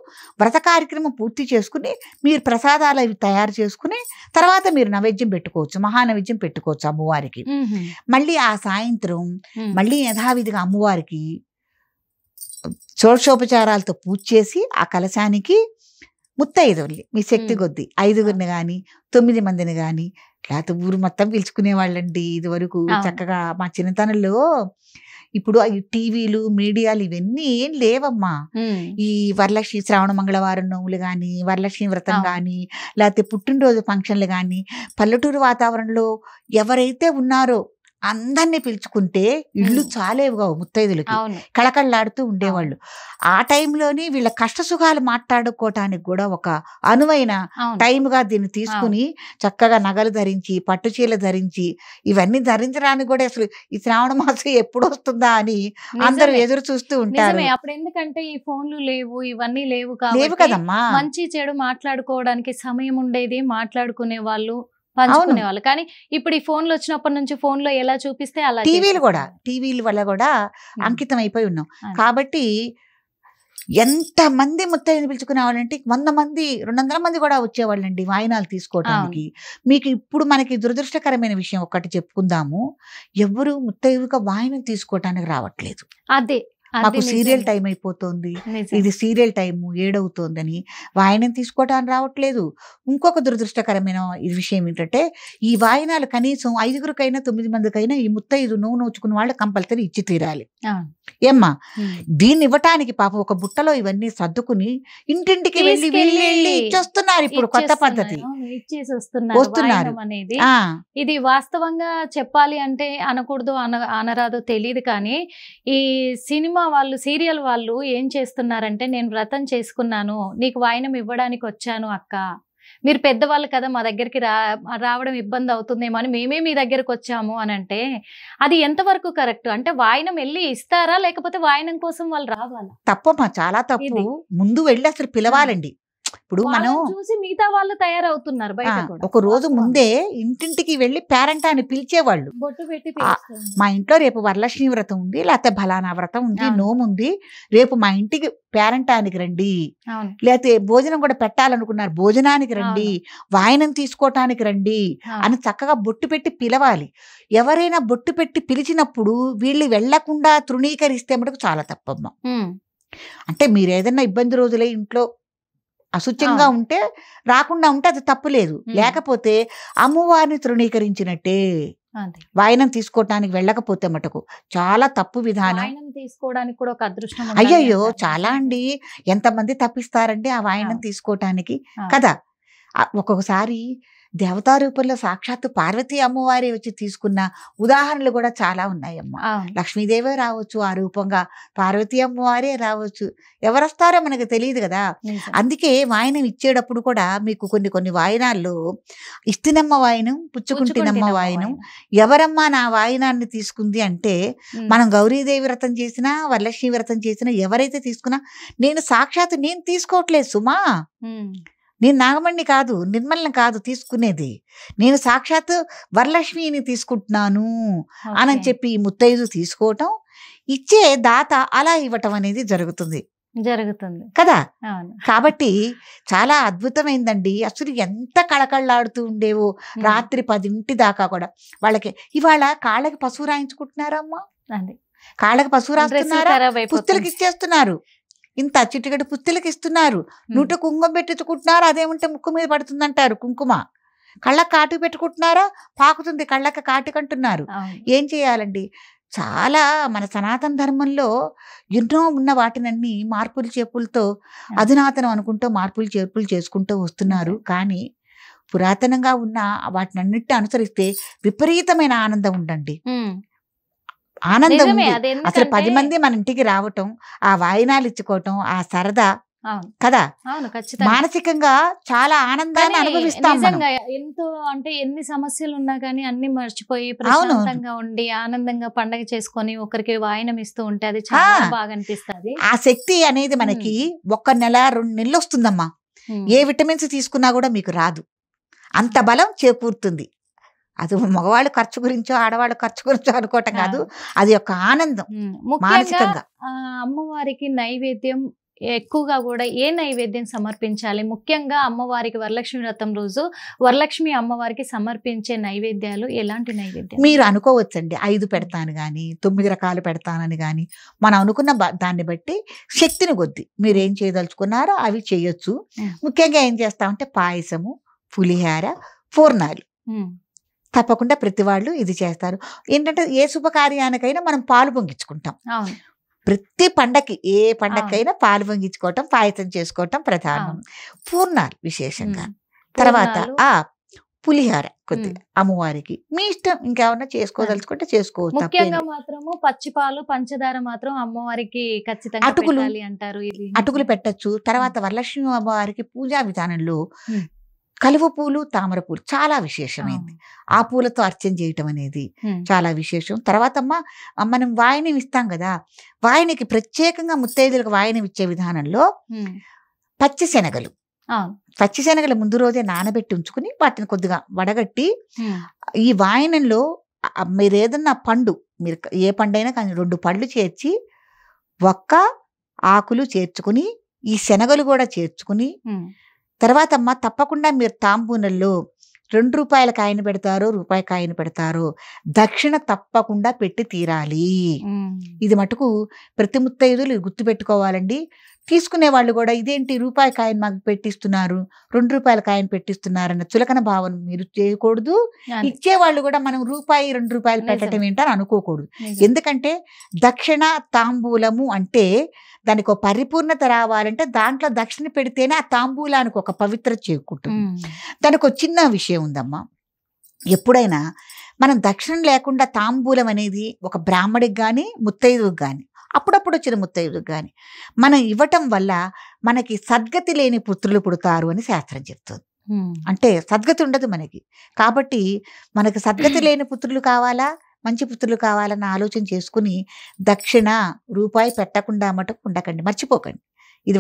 వ్రత కార్యక్రమం పూర్తి చేసుకుని మీరు ప్రసాదాలు అవి తయారు చేసుకుని తర్వాత మీరు నైవేద్యం పెట్టుకోవచ్చు, మహానైవేద్యం పెట్టుకోవచ్చు అమ్మవారికి. మళ్ళీ ఆ సాయంత్రం మళ్ళీ యథావిధిగా అమ్మవారికి షోడశోపచారాలతో పూజ చేసి ఆ కలశానికి ముత్తైదువుల్ని మీ శక్తి కొద్దీ 5గురిని కానీ 9 మందిని కానీ లేకపోతే ఊరు మొత్తం పిలుచుకునే వాళ్ళండి. ఇది వరకు చక్కగా మా చిన్నతనంలో. ఇప్పుడు ఈ టీవీలు మీడియాలు ఇవన్నీ ఏం లేవమ్మా. ఈ వరలక్ష్మి శ్రావణ మంగళవారం నోములు కానీ, వరలక్ష్మి వ్రతం కానీ, లేకపోతే పుట్టినరోజు ఫంక్షన్లు కానీ, పల్లెటూరు వాతావరణంలో ఎవరైతే ఉన్నారో అందరినీ పిలుచుకుంటే ఇళ్ళు చాలేవుగా ముత్తైదులకి, కళకళలాడుతూ ఉండేవాళ్ళు. ఆ టైంలోని వీళ్ళ కష్ట సుఖాలు మాట్లాడుకోవటానికి కూడా ఒక అనువైన టైంగా దీన్ని తీసుకుని చక్కగా నగలు ధరించి పట్టుచీరలు ధరించి ఇవన్నీ ధరించడానికి కూడా అసలు ఈ శ్రావణ మాసం ఎప్పుడు వస్తుందా అని అందరూ ఎదురు చూస్తూ ఉంటారు. అప్పుడు ఎందుకంటే ఈ ఫోన్లు లేవు, ఇవన్నీ లేవు కదమ్మా. మంచి చెడు మాట్లాడుకోవడానికి సమయం ఉండేది, మాట్లాడుకునే వాళ్ళు, పంచుకునే వాళ్ళు. కానీ ఇప్పుడు ఈ ఫోన్లు వచ్చినప్పటి నుంచి ఫోన్ లో ఎలా చూపిస్తే అలా టీవీల వల్ల కూడా అంకితం అయిపోయి ఉన్నాం. కాబట్టి ఎంత మంది ముత్తైదుని పిలుచుకునే వాళ్ళంటే 100 మంది 200 మంది కూడా వచ్చేవాళ్ళండి వాయినాలు తీసుకోవడానికి. మీకు ఇప్పుడు మనకి దురదృష్టకరమైన విషయం ఒకటి చెప్పుకుందాము, ఎవరు ముత్తైదుగా వాయినం తీసుకోవటానికి రావట్లేదు. అదే మాకు సీరియల్ టైం అయిపోతుంది, ఇది సీరియల్ టైం 7 అవుతోందని వాయినం తీసుకోవటానికి రావట్లేదు. ఇంకొక దురదృష్టకరమైన విషయం ఏంటంటే ఈ వాయినాలు కనీసం 5గురికైనా 9 మందికైనా ఈ ముత్తైదు నోవు నోచుకున్న వాళ్ళు కంపల్సరీ ఇచ్చి తీరాలి. ఏమ్మా, దీన్ని ఇవ్వటానికి పాపం ఒక బుట్టలో ఇవన్నీ సర్దుకుని ఇంటింటికి వెళ్ళి ఇచ్చేస్తున్నారు. ఇప్పుడు కొత్త పద్ధతి వస్తున్నారు అనేది. ఇది వాస్తవంగా చెప్పాలి అంటే అనకూడదు అనరాదో తెలియదు, కానీ ఈ సినిమా వాళ్ళు, సీరియల్ వాళ్ళు ఏం చేస్తున్నారంటే, నేను వ్రతం చేసుకున్నాను, నీకు వాయినం ఇవ్వడానికి వచ్చాను అక్క, మీరు పెద్దవాళ్ళు కదా, మా దగ్గరికి రావడం ఇబ్బంది అవుతుందేమో అని మేమే మీ దగ్గరకు వచ్చాము అని అంటే అది ఎంతవరకు కరెక్ట్? అంటే వాయినం వెళ్ళి ఇస్తారా, లేకపోతే వాయినం కోసం వాళ్ళు రావాలా? తప్పమ్మా, చాలా తప్పు. ముందు వెళ్ళి అసలు పిలవాలండి. ఇప్పుడు మనం చూసి మిగతా వాళ్ళు తయారవుతున్నారు బయట కూడా. ఒక రోజు ముందే ఇంటింటికి వెళ్ళి పేరెంటాన్ని పిలిచేవాళ్ళు. బొట్టు పెట్టి మా ఇంట్లో రేపు వరలక్ష్మి వ్రతం ఉంది, లేకపోతే బలానా వ్రతం ఉంది, నోముంది, రేపు మా ఇంటికి పేరెంటానికి రండి, లేకపోతే భోజనం కూడా పెట్టాలనుకున్నారు భోజనానికి రండి, వాయనం తీసుకోవటానికి రండి అని చక్కగా బొట్టు పెట్టి పిలవాలి. ఎవరైనా బొట్టు పెట్టి పిలిచినప్పుడు వీళ్ళు వెళ్లకుండా తృణీకరిస్తే మటుకు చాలా తప్పమ్మ. అంటే మీరు ఏదైనా ఇబ్బంది రోజులే ఇంట్లో అశుచ్యంగా ఉంటే రాకుండా ఉంటే అది తప్పులేదు, లేకపోతే అమ్మవారిని తృణీకరించినట్టే. వాయనం తీసుకోవటానికి వెళ్ళకపోతే మటుకు చాలా తప్పు విధానం. తీసుకోవడానికి కూడా ఒక అదృష్టం. అయ్యయ్యో చాలా అండి, ఎంతమంది తప్పిస్తారండి ఆ వాయనం తీసుకోవటానికి కదా. ఒక్కొక్కసారి దేవతా రూపంలో సాక్షాత్తు పార్వతీ అమ్మవారి వచ్చి తీసుకున్న ఉదాహరణలు కూడా చాలా ఉన్నాయమ్మ. లక్ష్మీదేవే రావచ్చు ఆ రూపంగా, పార్వతీ అమ్మవారే రావచ్చు, ఎవరొస్తారో మనకు తెలియదు కదా. అందుకే వాయనం ఇచ్చేటప్పుడు కూడా మీకు కొన్ని వాయనాల్లో ఇస్తినమ్మ వాయనం, పుచ్చుకుంటినమ్మ వాయనం, ఎవరమ్మా నా వాయనాన్ని తీసుకుంది అంటే మనం గౌరీదేవి వ్రతం చేసినా వరలక్ష్మి వ్రతం చేసినా ఎవరైతే తీసుకున్నా నేను సాక్షాత్తు నేను తీసుకోవట్లేదు సుమా, నేను నాగమణి కాదు, నిర్మల్ని కాదు తీసుకునేది, నేను సాక్షాత్తు వరలక్ష్మిని తీసుకుంటున్నాను అని చెప్పి ముత్తైదు తీసుకోవటం, ఇచ్చే దాత అలా ఇవ్వటం అనేది జరుగుతుంది కదా. కాబట్టి చాలా అద్భుతమైందండి. అసలు ఎంత కళకళలాడుతూ ఉండేవో రాత్రి 10 దాకా కూడా. వాళ్ళకి ఇవాళ కాళ్ళకి పసుపు రాయించుకుంటున్నారమ్మా, కాళ్ళకి పసుపు రాస్తున్నారా, పుస్తులకి ఇచ్చేస్తున్నారు, ఇంత చిటికటి పుస్తులకి ఇస్తున్నారు, నూట కుంకుమ పెట్టుకుంటున్నారు, అదేమంటే ముక్కు మీద పడుతుందంటారు కుంకుమ, కళ్ళకి కాటు పెట్టుకుంటున్నారా పాకుతుంది, కళ్ళకి కాటుకంటున్నారు. ఏం చేయాలండి? చాలా మన సనాతన ధర్మంలో ఎన్నో ఉన్న వాటినన్నీ మార్పులు చేర్పులతో అధునాతనం అనుకుంటూ మార్పులు చేర్పులు చేసుకుంటూ వస్తున్నారు. కానీ పురాతనంగా ఉన్న వాటినన్నిటిని అనుసరిస్తే విపరీతమైన ఆనందం ఉండండి, ఆనందం ఉంది. అసలు 10 మంది మన ఇంటికి రావటం, ఆ వాయినాలు ఇచ్చుకోవటం, ఆ సరదా కదా, మానసికంగా చాలా ఆనందాన్ని అనుభవిస్తాం. ఎంతో అంటే ఎన్ని సమస్యలు ఉన్నా కానీ అన్ని మర్చిపోయి ప్రశాంతంగా ఉండి ఆనందంగా పండగ చేసుకొని ఒకరికి వాయనం ఇస్తూ ఉంటే అది చాలా బాగా అనిపిస్తుంది. ఆ శక్తి అనేది మనకి 1 నెల 2 నెలలు వస్తుందమ్మా. ఏ విటమిన్స్ తీసుకున్నా కూడా మీకు రాదు, అంత బలం చేకూరుతుంది. అది మగవాళ్ళు ఖర్చు గురించో ఆడవాళ్ళ ఖర్చు గురించో అనుకోవటం కాదు, అది ఒక ఆనందం మానసికంగా. అమ్మవారికి నైవేద్యం ఎక్కువగా కూడా ఏ నైవేద్యం సమర్పించాలి? ముఖ్యంగా అమ్మవారికి వరలక్ష్మి వ్రతం రోజు వరలక్ష్మి అమ్మవారికి సమర్పించే నైవేద్యాలు ఎలాంటి నైవేద్యం? మీరు అనుకోవచ్చండి 5 పెడతాను కానీ 9 రకాలు పెడతానని కానీ, మనం అనుకున్న దాన్ని బట్టి శక్తిని కొద్ది మీరు ఏం చేయదలుచుకున్నారో అవి చేయొచ్చు. ముఖ్యంగా ఏం చేస్తామంటే పాయసము, పులిహార, పూర్ణాలు తప్పకుండా ప్రతి వాళ్ళు ఇది చేస్తారు. ఏంటంటే ఏ శుభకార్యానికైనా మనం పాలు పొంగించుకుంటాం, ప్రతి పండక్కి ఏ పండగకైనా పాలు పొంగించుకోవటం, పాయసం చేసుకోవటం ప్రధానం. పూర్ణాలు విశేషంగా, తర్వాత పులిహార కొద్దిగా అమ్మవారికి మీ ఇష్టం, ఇంకేమన్నా చేసుకోదలుచుకుంటే చేసుకోవచ్చు. ముఖ్యంగా మాత్రము పచ్చిపాలు, పంచదార మాత్రం అమ్మవారికి ఖచ్చితంగా పెట్టాలి అంటారు. అటుకులు పెట్టచ్చు. తర్వాత వరలక్ష్మి అమ్మవారికి పూజా విధానంలో కలువ పూలు, తామర పూలు చాలా విశేషమైంది. ఆ పూలతో అర్చన చేయటం అనేది చాలా విశేషం. తర్వాత మనం వాయనం ఇస్తాం కదా, వాయనకి ప్రత్యేకంగా ముత్తైదులకు వాయనం ఇచ్చే విధానంలో పచ్చిశనగలు ముందు రోజే నానబెట్టి ఉంచుకుని వాటిని కొద్దిగా వడగట్టి ఈ వాయనంలో మీరు ఏదన్నా పండు, మీరు ఏ పండైనా కానీ 2 పళ్ళు చేర్చి ఒక్క ఆకులు చేర్చుకుని ఈ శనగలు కూడా చేర్చుకుని తర్వాత తప్పకుండా మీరు తాంబూలంలో 2 రూపాయల కాయన పెడతారో రూపాయి కాయన పెడతారో దక్షిణ తప్పకుండా పెట్టి తీరాలి. ఇది మటుకు ప్రతి ముత్తైదులు గుర్తు పెట్టుకోవాలండి. తీసుకునే వాళ్ళు కూడా ఇదేంటి రూపాయి కాయను మాకు పెట్టిస్తున్నారు, 2 రూపాయల కాయను పెట్టిస్తున్నారన్న చులకన భావన మీరు చేయకూడదు. ఇచ్చేవాళ్ళు కూడా మనం రూపాయి 2 రూపాయలు పెట్టడం ఏంటని అనుకోకూడదు. ఎందుకంటే దక్షిణ తాంబూలము అంటే దానికి ఒక పరిపూర్ణత రావాలంటే దాంట్లో దక్షిణ పెడితేనే ఆ తాంబూలానికి ఒక పవిత్రత చేకూరుతుంది. దానికి ఒక చిన్న విషయం ఉందమ్మా, ఎప్పుడైనా మనం దక్షిణ లేకుండా తాంబూలం అనేది ఒక బ్రాహ్మడికి కానీ ముత్తైదువుకి కానీ అప్పుడప్పుడు వచ్చిన ముత్తైదువుకి కానీ మనం ఇవ్వటం వల్ల మనకి సద్గతి లేని పుత్రులు పుడతారు అని శాస్త్రం చెప్తుంది. అంటే సద్గతి ఉండదు మనకి. కాబట్టి మనకి సద్గతి లేని పుత్రులు కావాలా, మంచి పుత్రులు కావాలన్న ఆలోచన చేసుకుని దక్షిణ రూపాయి పెట్టకుండా మటుకు ఉండకండి, మర్చిపోకండి. ఇది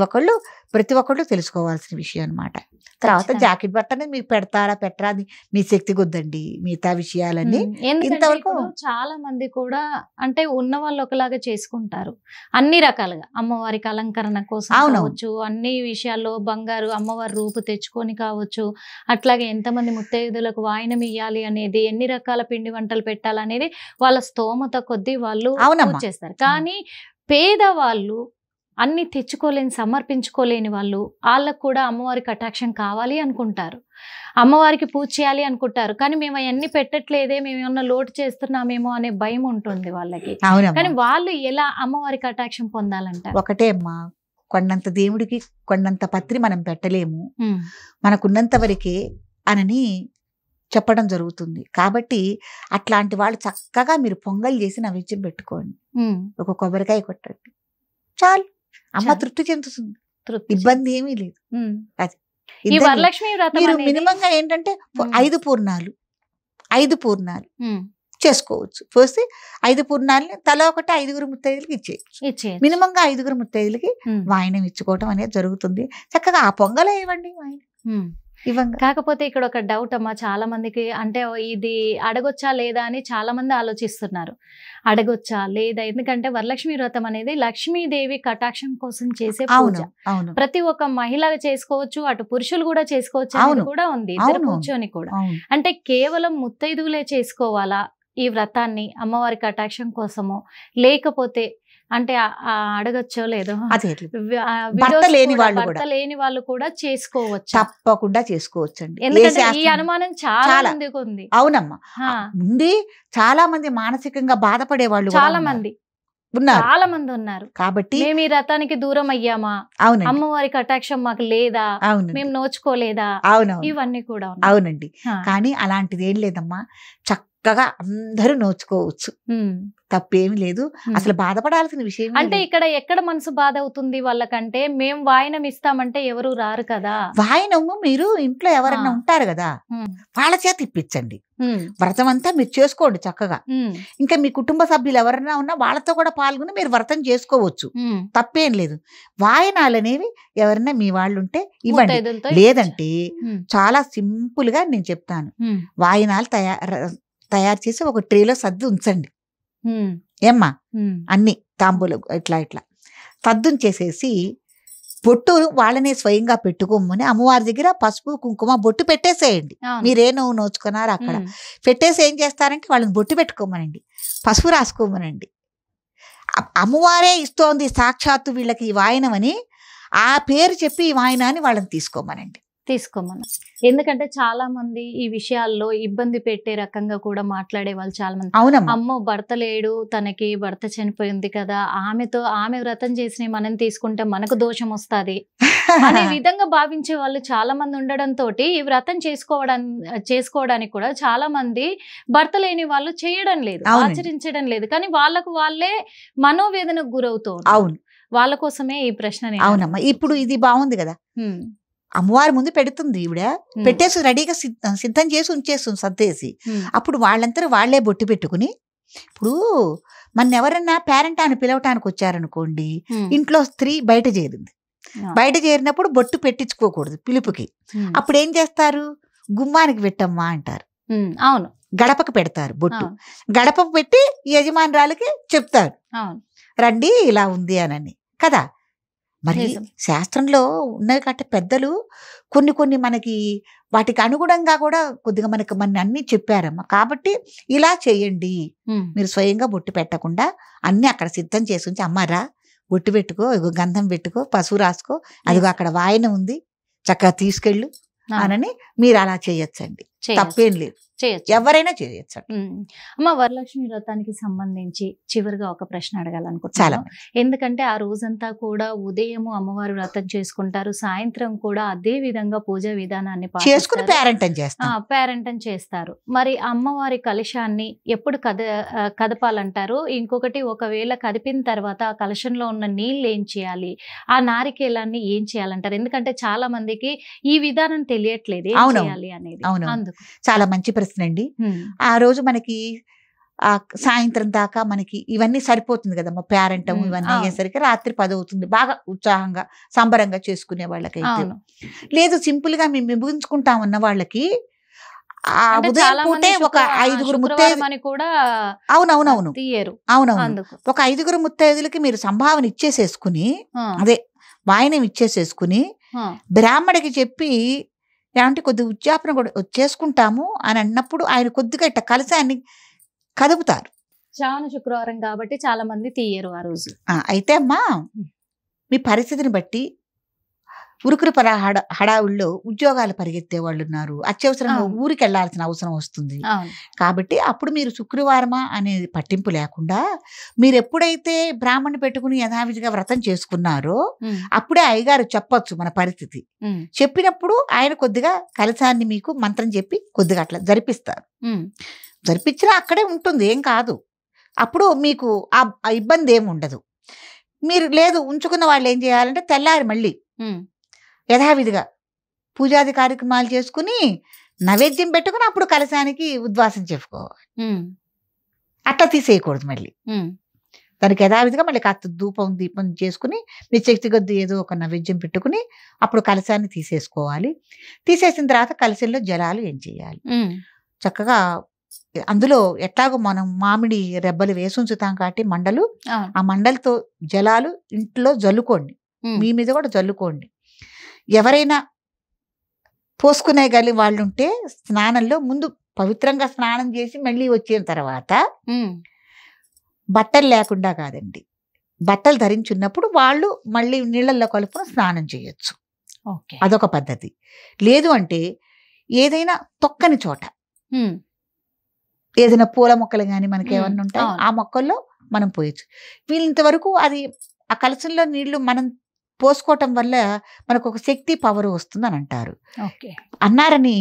ప్రతి ఒక్కళ్ళు తెలుసుకోవాల్సిన విషయం అన్నమాట. తర్వాత జాకెట్ బట్ట అనేది మీకు పెడతారా పెట్టరా అది మీ శక్తి కొద్దండి, మిగతా విషయాలన్నీ ఇంతవరకు. చాలా మంది కూడా అంటే ఉన్న వాళ్ళు ఒకలాగా చేసుకుంటారు అన్ని రకాలుగా, అమ్మవారికి అలంకరణ కోసం కావచ్చు, అన్ని విషయాల్లో బంగారు అమ్మవారి రూపు తెచ్చుకొని కావచ్చు, అట్లాగే ఎంతమంది ముత్తైదులకు వాయినం ఇయ్యాలి అనేది, ఎన్ని రకాల పిండి వంటలు పెట్టాలనేది వాళ్ళ స్తోమత కొద్దీ వాళ్ళు చేస్తారు. కానీ పేదవాళ్ళు అన్ని తెచ్చుకోలేని, సమర్పించుకోలేని వాళ్ళకు కూడా అమ్మవారి కటాక్షం కావాలి అనుకుంటారు, అమ్మవారికి పూజ చేయాలి అనుకుంటారు. కానీ మేము అవన్నీ పెట్టట్లేదే, మేము ఏమన్నా లోటు చేస్తున్నామేమో అనే భయం ఉంటుంది వాళ్ళకి. కానీ వాళ్ళు ఎలా అమ్మవారి కటాక్షం పొందాలంటారు? ఒకటే అమ్మా, కొండంత దేవుడికి కొండంత పత్రి మనం పెట్టలేము, మనకున్నంత వరకే అని చెప్పడం జరుగుతుంది. కాబట్టి అట్లాంటి వాళ్ళు చక్కగా మీరు పొంగల్ చేసి నైవేద్యం పెట్టుకోండి, ఒక కొబ్బరికాయ కొట్టండి, చాలు. అమ్మ తృప్తి చెందుతుంది, ఇబ్బంది ఏమీ లేదు. అది మీరు మినిమంగా ఏంటంటే 5 పూర్ణాలు చేసుకోవచ్చు. ఫస్ట్ 5 పూర్ణాలని తల ఒకటి 5 ముత్తైదులకి ఇచ్చేయచ్చు. మినిమంగా 5 ముత్తైదులకి వాయినం ఇచ్చుకోవటం అనేది జరుగుతుంది. చక్కగా ఆ పొంగలే ఇవ్వండి వాయినం. కాకపోతే ఇక్కడ ఒక డౌట్ అమ్మా, చాలా మందికి అంటే ఇది అడగొచ్చా లేదా అని చాలా మంది ఆలోచిస్తున్నారు. అడగొచ్చా లేదా, ఎందుకంటే వరలక్ష్మి వ్రతం అనేది లక్ష్మీదేవి కటాక్షం కోసం చేసే పూజ. ప్రతి ఒక్క మహిళ చేసుకోవచ్చు, అటు పురుషులు కూడా చేసుకోవచ్చు అనేది కూడా ఉంది, ఇద్దరు కూర్చొని కూడా. అంటే కేవలం ముత్తైదువులే చేసుకోవాలా ఈ వ్రతాన్ని అమ్మవారి కటాక్షం కోసమో, లేకపోతే అంటే అడగచ్చో లేదో భర్త లేని వాళ్ళు కూడా చేసుకోవచ్చు? తప్పకుండా చేసుకోవచ్చండి, ఎందుకంటే ఈ అనుమానం చాలా మందికి ఉంది. అవునమ్మా, ఉంది. చాలా మంది మానసికంగా బాధపడే వాళ్ళు చాలా మంది ఉన్నారు. కాబట్టి మేము ఈ రథానికి దూరం అయ్యామా, అమ్మవారి కటాక్షం మాకు లేదా, మేము నోచుకోలేదా, ఇవన్నీ కూడా. అవునండి, కానీ అలాంటిది ఏం లేదమ్మా, చక్కగా అందరూ నోచుకోవచ్చు, తప్పేమి లేదు. అసలు బాధపడాల్సిన విషయం అంటే ఇక్కడ ఎక్కడ మనసు బాధ అవుతుంది వాళ్ళకంటే, మేము వాయినం ఇస్తామంటే ఎవరు రారు కదా. వాయినము మీరు ఇంట్లో ఎవరన్నా ఉంటారు కదా, వాళ్ళ చేత ఇప్పించండి. వ్రతం అంతా మీరు చేసుకోండి చక్కగా. ఇంకా మీ కుటుంబ సభ్యులు ఎవరన్నా ఉన్నా వాళ్ళతో కూడా పాల్గొని మీరు వ్రతం చేసుకోవచ్చు, తప్పేం లేదు. వాయనాలు అనేవి ఎవరన్నా మీ వాళ్ళు ఉంటే ఇవ్వండి. లేదంటే చాలా సింపుల్ గా నేను చెప్తాను, వాయనాలు తయారు చేసి ఒక ట్రేలో సర్ది ఉంచండి. ఏమ్మా, అన్ని తాంబూలు ఇట్లా సర్దుంచేసేసి బొట్టు వాళ్ళనే స్వయంగా పెట్టుకోమని అమ్మవారి దగ్గర పసుపు కుంకుమ బొట్టు పెట్టేసేయండి. మీరే నోచుకున్నారు అక్కడ పెట్టేసి ఏం చేస్తారంటే వాళ్ళని బొట్టు పెట్టుకోమనండి, పసుపు రాసుకోమనండి. అమ్మవారే ఇస్తోంది సాక్షాత్తు వీళ్ళకి ఈ వాయనం అని ఆ పేరు చెప్పి ఈ వాయనాన్ని వాళ్ళని తీసుకోమనండి. ఎందుకంటే చాలా మంది ఈ విషయాల్లో ఇబ్బంది పెట్టే రకంగా కూడా మాట్లాడే వాళ్ళు చాలా మంది. అమ్మో భర్త లేడు, తనకి భర్త చనిపోయింది కదా, ఆమె వ్రతం చేసిన మనం తీసుకుంటే మనకు దోషం వస్తుంది అనే విధంగా భావించే వాళ్ళు చాలా మంది ఉండడంతో ఈ వ్రతం చేసుకోవడానికి కూడా చాలా మంది భర్త లేని వాళ్ళు చేయడం లేదు, ఆచరించడం లేదు. కానీ వాళ్ళకు వాళ్ళే మనోవేదనకు గురవుతూ. అవును, వాళ్ళ కోసమే ఈ ప్రశ్న. అవునమ్మా, ఇప్పుడు ఇది బాగుంది కదా, అమ్మవారి ముందు పెడుతుంది ఈవిడ, పెట్టేసి రెడీగా సిద్ధం చేసి ఉంచేస్తుంది సర్దేసి. అప్పుడు వాళ్ళంతా వాళ్లే బొట్టు పెట్టుకుని, ఇప్పుడు మన ఎవరన్నా పేరెంట్ అని పిలవటానికి వచ్చారనుకోండి, ఇంట్లో స్త్రీ బయట చేరినప్పుడు బొట్టు పెట్టించుకోకూడదు పిలుపుకి. అప్పుడు ఏం చేస్తారు, గుమ్మానికి పెట్టమ్మా అంటారు. అవును, గడపకు పెడతారు బొట్టు. గడపకు పెట్టి యజమానురాలకి చెప్తారు, రండి ఇలా ఉంది అని కదా. మరి శాస్త్రంలో ఉన్నవి కట్టే పెద్దలు కొన్ని మనకి వాటికి అనుగుణంగా కూడా కొద్దిగా మన అన్ని చెప్పారమ్మా. కాబట్టి ఇలా చేయండి, మీరు స్వయంగా బొట్టు పెట్టకుండా అన్ని అక్కడ సిద్ధం చేసి ఉంచి, అమ్మారా బొట్టు పెట్టుకో, గంధం పెట్టుకో, పసుపు రాసుకో, అదిగో అక్కడ వాయన ఉంది, చక్కగా తీసుకెళ్ళు అని మీరు అలా చేయొచ్చండి, తప్పేం లేదు, ఎవరైనా చేయొచ్చు. అమ్మ, వరలక్ష్మి వ్రతానికి సంబంధించి చివరిగా ఒక ప్రశ్న అడగాలనుకుంటున్నాను. ఎందుకంటే ఆ రోజంతా కూడా ఉదయం అమ్మవారి వ్రతం చేసుకుంటారు, సాయంత్రం కూడా అదే విధంగా పూజా విధానాన్ని చేసుకుని పేరెంటం చేస్తారు. మరి అమ్మవారి కలశాన్ని ఎప్పుడు కదపాలంటారు? ఇంకొకటి, ఒకవేళ కదిపిన తర్వాత ఆ కలశంలో ఉన్న నీళ్ళు ఏం చేయాలి, ఆ నారికేలాన్ని ఏం చేయాలంటారు? ఎందుకంటే చాలా మందికి ఈ విధానం తెలియట్లేదు ఏం చేయాలి అనేది. అందుకు చాలా మంచి ప్రశ్న అండి. ఆ రోజు మనకి సాయంత్రం దాకా మనకి ఇవన్నీ సరిపోతుంది కదమ్మా, పేరెంటం ఇవన్నీ అయ్యేసరికి రాత్రి 10 అవుతుంది. బాగా ఉత్సాహంగా సంబరంగా చేసుకునే వాళ్ళకైతే. లేదు సింపుల్ గా మేము ముగించుకుంటాం ఉన్న వాళ్ళకి ఉదయం పూటే ఒక 5 ముత్తైదులు కూడా అవునవునవును ఒక 5 ముత్తైదులకి మీరు సంభావన ఇచ్చేసేసుకుని, అదే వాయినం ఇచ్చేసేసుకుని బ్రాహ్మడికి చెప్పి ఏమంటే కొద్ది ఉద్యాపన కూడా చేసుకుంటాము అని అన్నప్పుడు ఆయన కొద్దిగా ఇట్ట కలశాన్ని కదుపుతారు. శ్రావణ శుక్రవారం కాబట్టి చాలా మంది తీయరు ఆ రోజు. అయితే అమ్మా మీ పరిస్థితిని బట్టి ఉరుకురు హడావుల్లో ఉద్యోగాలు పరిగెత్తే వాళ్ళు ఉన్నారు, అత్యవసరంగా ఊరికి వెళ్లాల్సిన అవసరం వస్తుంది. కాబట్టి అప్పుడు మీరు శుక్రవారమా అనేది పట్టింపు లేకుండా మీరు ఎప్పుడైతే బ్రాహ్మణ్ పెట్టుకుని యథావిధిగా వ్రతం చేసుకున్నారో అప్పుడే అయ్యగారు చెప్పొచ్చు మన పరిస్థితి. చెప్పినప్పుడు ఆయన కొద్దిగా కలశాన్ని మీకు మంత్రం చెప్పి కొద్దిగా అట్లా జరిపిస్తారు. జరిపించినా అక్కడే ఉంటుంది, ఏం కాదు. అప్పుడు మీకు ఆ ఇబ్బంది ఏమి ఉండదు. మీరు లేదు ఉంచుకున్న వాళ్ళు ఏం చేయాలంటే తెల్లారి మళ్ళీ యథావిధిగా పూజాది కార్యక్రమాలు చేసుకుని నైవేద్యం పెట్టుకుని అప్పుడు కలశానికి ఉద్వాసం చెప్పుకోవాలి. అట్లా తీసేయకూడదు. మళ్ళీ దానికి యథావిధిగా మళ్ళీ కాస్త దీపం చేసుకుని నిశ్శక్తి కొద్ది ఏదో ఒక నైవేద్యం పెట్టుకుని అప్పుడు కలశాన్ని తీసేసుకోవాలి. తీసేసిన తర్వాత కలశంలో జలాలు ఏం చేయాలి, చక్కగా అందులో ఎట్లాగో మనం మామిడి రెబ్బలు వేసి ఉంచుతాం కాబట్టి మండలు, ఆ మండలతో జలాలు ఇంట్లో జల్లుకోండి, మీ మీద కూడా జల్లుకోండి. ఎవరైనా పోసుకునే వాళ్ళు ఉంటే స్నానంలో ముందు పవిత్రంగా స్నానం చేసి మళ్ళీ వచ్చిన తర్వాత బట్టలు లేకుండా కాదండి, బట్టలు ధరించున్నప్పుడు వాళ్ళు మళ్ళీ నీళ్ళల్లో కలుపుకొని స్నానం చేయొచ్చు. అదొక పద్ధతి. లేదు అంటే ఏదైనా తొక్కని చోట ఏదైనా పూల మొక్కలు కానీ మనకి ఏమన్నా ఉంటాయి ఆ మొక్కల్లో మనం పోయొచ్చు. వీళ్ళంతవరకు అది ఆ కలశంలో నీళ్లు మనం పోసుకోవటం వల్ల మనకు ఒక శక్తి పవర్ వస్తుంది అని అంటారు. అన్నారని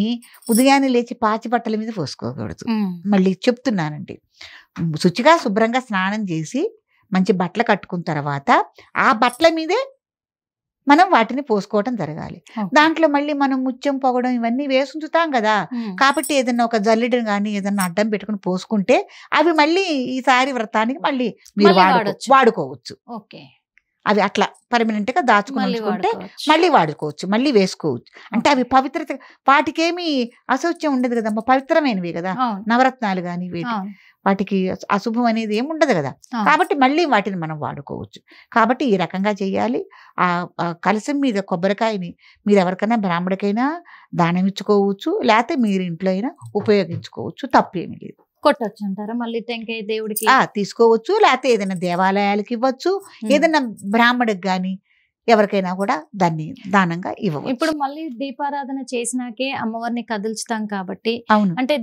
ఉదయాన్నే లేచి పాచి బట్టల మీద పోసుకోకూడదు. మళ్ళీ చెప్తున్నానండి, శుచిగా శుభ్రంగా స్నానం చేసి మంచి బట్టలు కట్టుకున్న తర్వాత ఆ బట్టల మీదే మనం వాటిని పోసుకోవటం జరగాలి. దాంట్లో మళ్ళీ మనం ముత్యం పొగడం ఇవన్నీ వేసుంచుతాం కదా, కాబట్టి ఏదన్నా ఒక జల్లెడను కానీ ఏదన్నా అడ్డం పెట్టుకుని పోసుకుంటే అవి మళ్ళీ ఈసారి వ్రతానికి మళ్ళీ మీరు వాడుకోవచ్చు. అవి అట్లా పర్మనెంట్ గా దాచుకుంటే మళ్ళీ వాడుకోవచ్చు, మళ్ళీ వేసుకోవచ్చు. అంటే అవి పవిత్రత, వాటికేమి అశౌచ్యం ఉండదు కదమ్మా, పవిత్రమైనవి కదా నవరత్నాలు కానీ, వాటికి అశుభం అనేది ఏమి ఉండదు కదా, కాబట్టి మళ్ళీ వాటిని మనం వాడుకోవచ్చు. కాబట్టి ఈ రకంగా చెయ్యాలి. ఆ కలశం మీద కొబ్బరికాయని మీరు ఎవరికైనా బ్రాహ్మడికైనా దానం ఇచ్చుకోవచ్చు, లేకపోతే మీరు ఇంట్లో అయినా ఉపయోగించుకోవచ్చు, తప్పేమీ లేదు. కొట్టొచ్చు అంటారా మళ్ళీ టెంకాయ దేవుడికి? తీసుకోవచ్చు, లేకపోతే ఏదైనా దేవాలయాలకి ఇవ్వచ్చు, ఏదైనా బ్రాహ్మడికి కానీ ఎవరికైనా కూడా దాన్ని దానంగా ఇవ్వచ్చు. ఇప్పుడు మళ్ళీ దీపారాధన చేసినాకే అమ్మవారిని కదుల్చుతాం కాబట్టి, అంటే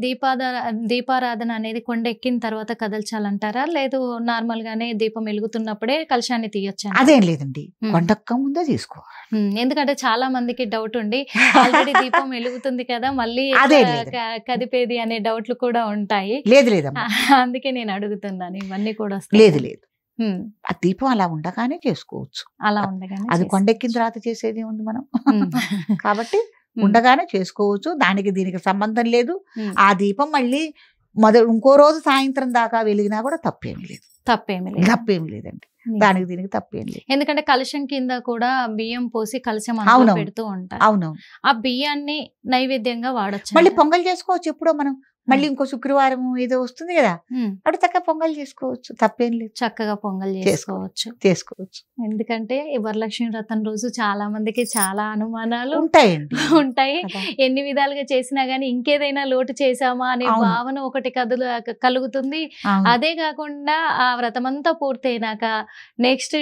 దీపారాధన అనేది కొండ ఎక్కిన తర్వాత కదల్చాలంటారా, లేదు నార్మల్ గానే దీపం వెలుగుతున్నప్పుడే కలశాన్ని తీయొచ్చా? అదేం లేదండి, కొండక్క ముందే తీసుకోవాలి. ఎందుకంటే చాలా మందికి డౌట్ ఉండి ఆల్రెడీ దీపం వెలుగుతుంది కదా మళ్ళీ కదిపేది అనే డౌట్లు కూడా ఉంటాయి. లేదు లేదు, అందుకే నేను అడుగుతున్నాను. ఇవన్నీ కూడా లేదు లేదు, ఆ దీపం అలా ఉండగానే చేసుకోవచ్చు. అలా ఉండగానే, అది కొండెక్కిన తర్వాత చేసేది ఉంది మనం, కాబట్టి ఉండగానే చేసుకోవచ్చు. దానికి దీనికి సంబంధం లేదు. ఆ దీపం మళ్ళీ ఇంకో రోజు సాయంత్రం దాకా వెలిగినా కూడా తప్పేమీ లేదు. తప్పేమీ లేదండి, దానికి దీనికి తప్పేం లేదు. ఎందుకంటే కలశం కింద కూడా బియ్యం పోసి కలశం పెడుతూ ఉంటారు. అవునవును, ఆ బియ్యాన్ని నైవేద్యంగా వాడచ్చు. మళ్ళీ పొంగల్ చేసుకోవచ్చు ఎప్పుడో మనం, మళ్ళీ ఇంకో శుక్రవారం ఏదో వస్తుంది కదా, అప్పుడు చక్కగా పొంగల్ చేసుకోవచ్చు, తప్పేం లేదు. చక్కగా పొంగల్ చేసుకోవచ్చు. ఎందుకంటే వరలక్ష్మి వ్రతం రోజు చాలా మందికి చాలా అనుమానాలు ఉంటాయి. ఎన్ని విధాలుగా చేసినా గానీ ఇంకేదైనా లోటు చేసామా అనే భావన ఒకటి కలుగుతుంది. అదే కాకుండా ఆ వ్రతం అంతా పూర్తయినాక నెక్స్ట్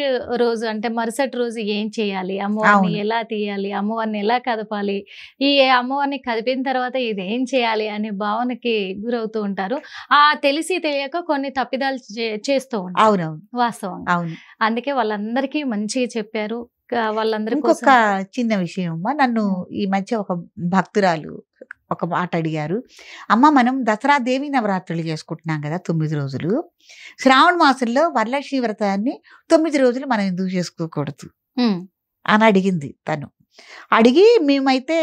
రోజు అంటే మరుసటి రోజు ఏం చేయాలి, అమ్మవారిని ఎలా తీయాలి, అమ్మవారిని ఎలా కదపాలి, ఈ అమ్మవారిని కదిపిన తర్వాత ఇది ఏం చేయాలి అనే భావనకి గురవుతూ ఉంటారు. ఆ తెలిసి తెలియక కొన్ని తప్పిదాలు చేస్తూ ఉంటారు. వాస్తవంగా అందుకే వాళ్ళందరికీ మంచిగా చెప్పారు. వాళ్ళందరికీ ఇంకొక చిన్న విషయం అమ్మా, నన్ను ఈ మధ్య ఒక భక్తురాలు ఒక మాట అడిగారు. అమ్మ, మనం దసరా దేవి నవరాత్రులు చేసుకుంటున్నాం కదా 9 రోజులు, శ్రావణ మాసంలో వరలక్ష్మి వ్రతాన్ని 9 రోజులు మనం ఎందుకు చేసుకోకూడదు అని అడిగింది. తను అడిగి మేమైతే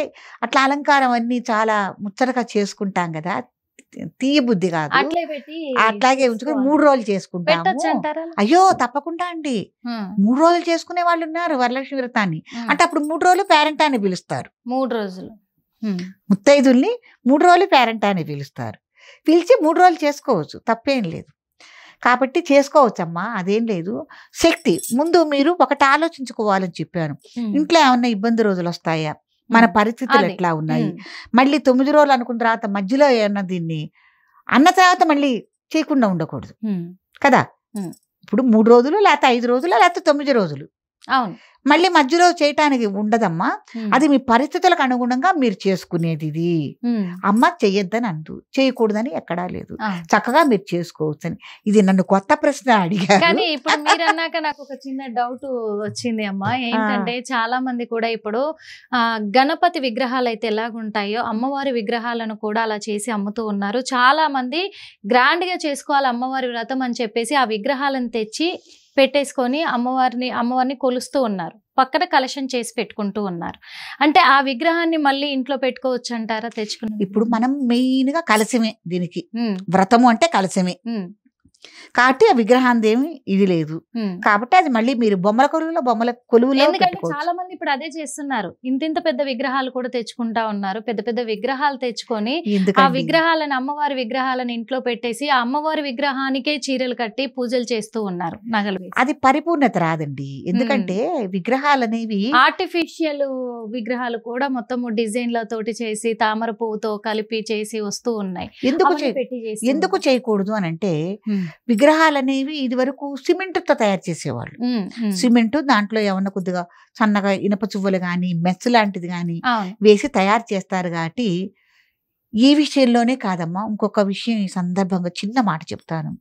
అట్లా అలంకారం అన్ని చాలా ముచ్చటగా చేసుకుంటాం కదా, తీయ బుద్ధి కాదు, అట్లే పెట్టి అట్లాగే ఉంచుకొని 3 రోజులు చేసుకుంటాము. పెట్టొచ్చు అంటారా? అయ్యో తప్పకుండా అండి, 3 రోజులు చేసుకునే వాళ్ళు ఉన్నారు వరలక్ష్మి వ్రతాన్ని. అంటే అప్పుడు 3 రోజులు పేరెంట్ అని పిలుస్తారు, 3 రోజులు ముత్తైదుల్ని 3 రోజులు పేరెంట్ అని పిలుస్తారు. పిలిచి 3 రోజులు చేసుకోవచ్చు, తప్పేం లేదు. కాబట్టి చేసుకోవచ్చమ్మా, అదేం లేదు. శక్తి ముందు మీరు ఒకటి ఆలోచించుకోవాలని చెప్పాను. ఇంట్లో ఏమన్నా ఇబ్బంది రోజులు వస్తాయా, మన పరిస్థితులు ఎట్లా ఉన్నాయి, మళ్ళీ 9 రోజులు అనుకున్న తర్వాత మధ్యలో ఏమన్నా దీన్ని అన్న తర్వాత మళ్ళీ చేయకుండా ఉండకూడదు కదా. ఇప్పుడు 3 రోజులు లేకపోతే 5 రోజులు లేకపోతే 9 రోజులు, అవును, మళ్ళీ మధ్యలో చేయటానికి ఉండదమ్మా. అది మీ పరిస్థితులకు అనుగుణంగా మీరు చేసుకునేది. ఇది అమ్మ చెయ్యొద్దని అంటూ చేయకూడదని ఎక్కడా లేదు, చక్కగా మీరు చేసుకోవచ్చని. ఇది నన్ను కొత్త ప్రశ్న అడిగారు. కానీ ఇప్పుడు మీరు అన్నాక నాకు ఒక చిన్న డౌట్ వచ్చింది అమ్మా. ఏంటంటే చాలా మంది కూడా ఇప్పుడు గణపతి విగ్రహాలు అయితే ఎలాగుంటాయో అమ్మవారి విగ్రహాలను కూడా అలా చేసి అమ్ముతూ ఉన్నారు. చాలా మంది గ్రాండ్ గా చేసుకోవాలి అమ్మవారి వ్రతం అని చెప్పేసి ఆ విగ్రహాలను తెచ్చి పెట్టేసుకొని అమ్మవారిని కొలుస్తూ ఉన్నారు, పక్కన కలశం చేసి పెట్టుకుంటూ ఉన్నారు. అంటే ఆ విగ్రహాన్ని మళ్ళీ ఇంట్లో పెట్టుకోవచ్చు అంటారా తెచ్చుకుని? ఇప్పుడు మనం మెయిన్ గా కలశమే, దీనికి వ్రతము అంటే కలశమే కాబట్టి ఆ విగ్రహాన్ని ఏమి ఇది లేదు. కాబట్టి అది మళ్ళీ మీరు బొమ్మల కొలువులో ఎందుకంటే చాలా మంది ఇప్పుడు అదే చేస్తున్నారు, ఇంత పెద్ద విగ్రహాలు కూడా తెచ్చుకుంటా ఉన్నారు. పెద్ద పెద్ద విగ్రహాలు తెచ్చుకొని ఆ విగ్రహాలను అమ్మవారి విగ్రహాలను ఇంట్లో పెట్టేసి ఆ అమ్మవారి విగ్రహానికే చీరలు కట్టి పూజలు చేస్తూ ఉన్నారు, నగలు. అది పరిపూర్ణత రాదండి. ఎందుకంటే విగ్రహాలు అనేవి ఆర్టిఫిషియల్ విగ్రహాలు కూడా మొత్తం డిజైన్లతోటి చేసి తామర పువ్వుతో కలిపి చేసి వస్తూ ఉన్నాయి. ఎందుకు చేయకూడదు అని అంటే విగ్రహాలు అనేవి ఇది వరకు సిమెంట్తో తయారు చేసేవాళ్ళు. సిమెంట్ దాంట్లో ఏమన్నా కొద్దిగా సన్నగా ఇనప చువ్వలు కానీ మెస్ లాంటిది కానీ వేసి తయారు చేస్తారు. కాబట్టి ఈ విషయంలోనే కాదమ్మా, ఇంకొక విషయం ఈ సందర్భంగా చిన్న మాట చెప్తాను.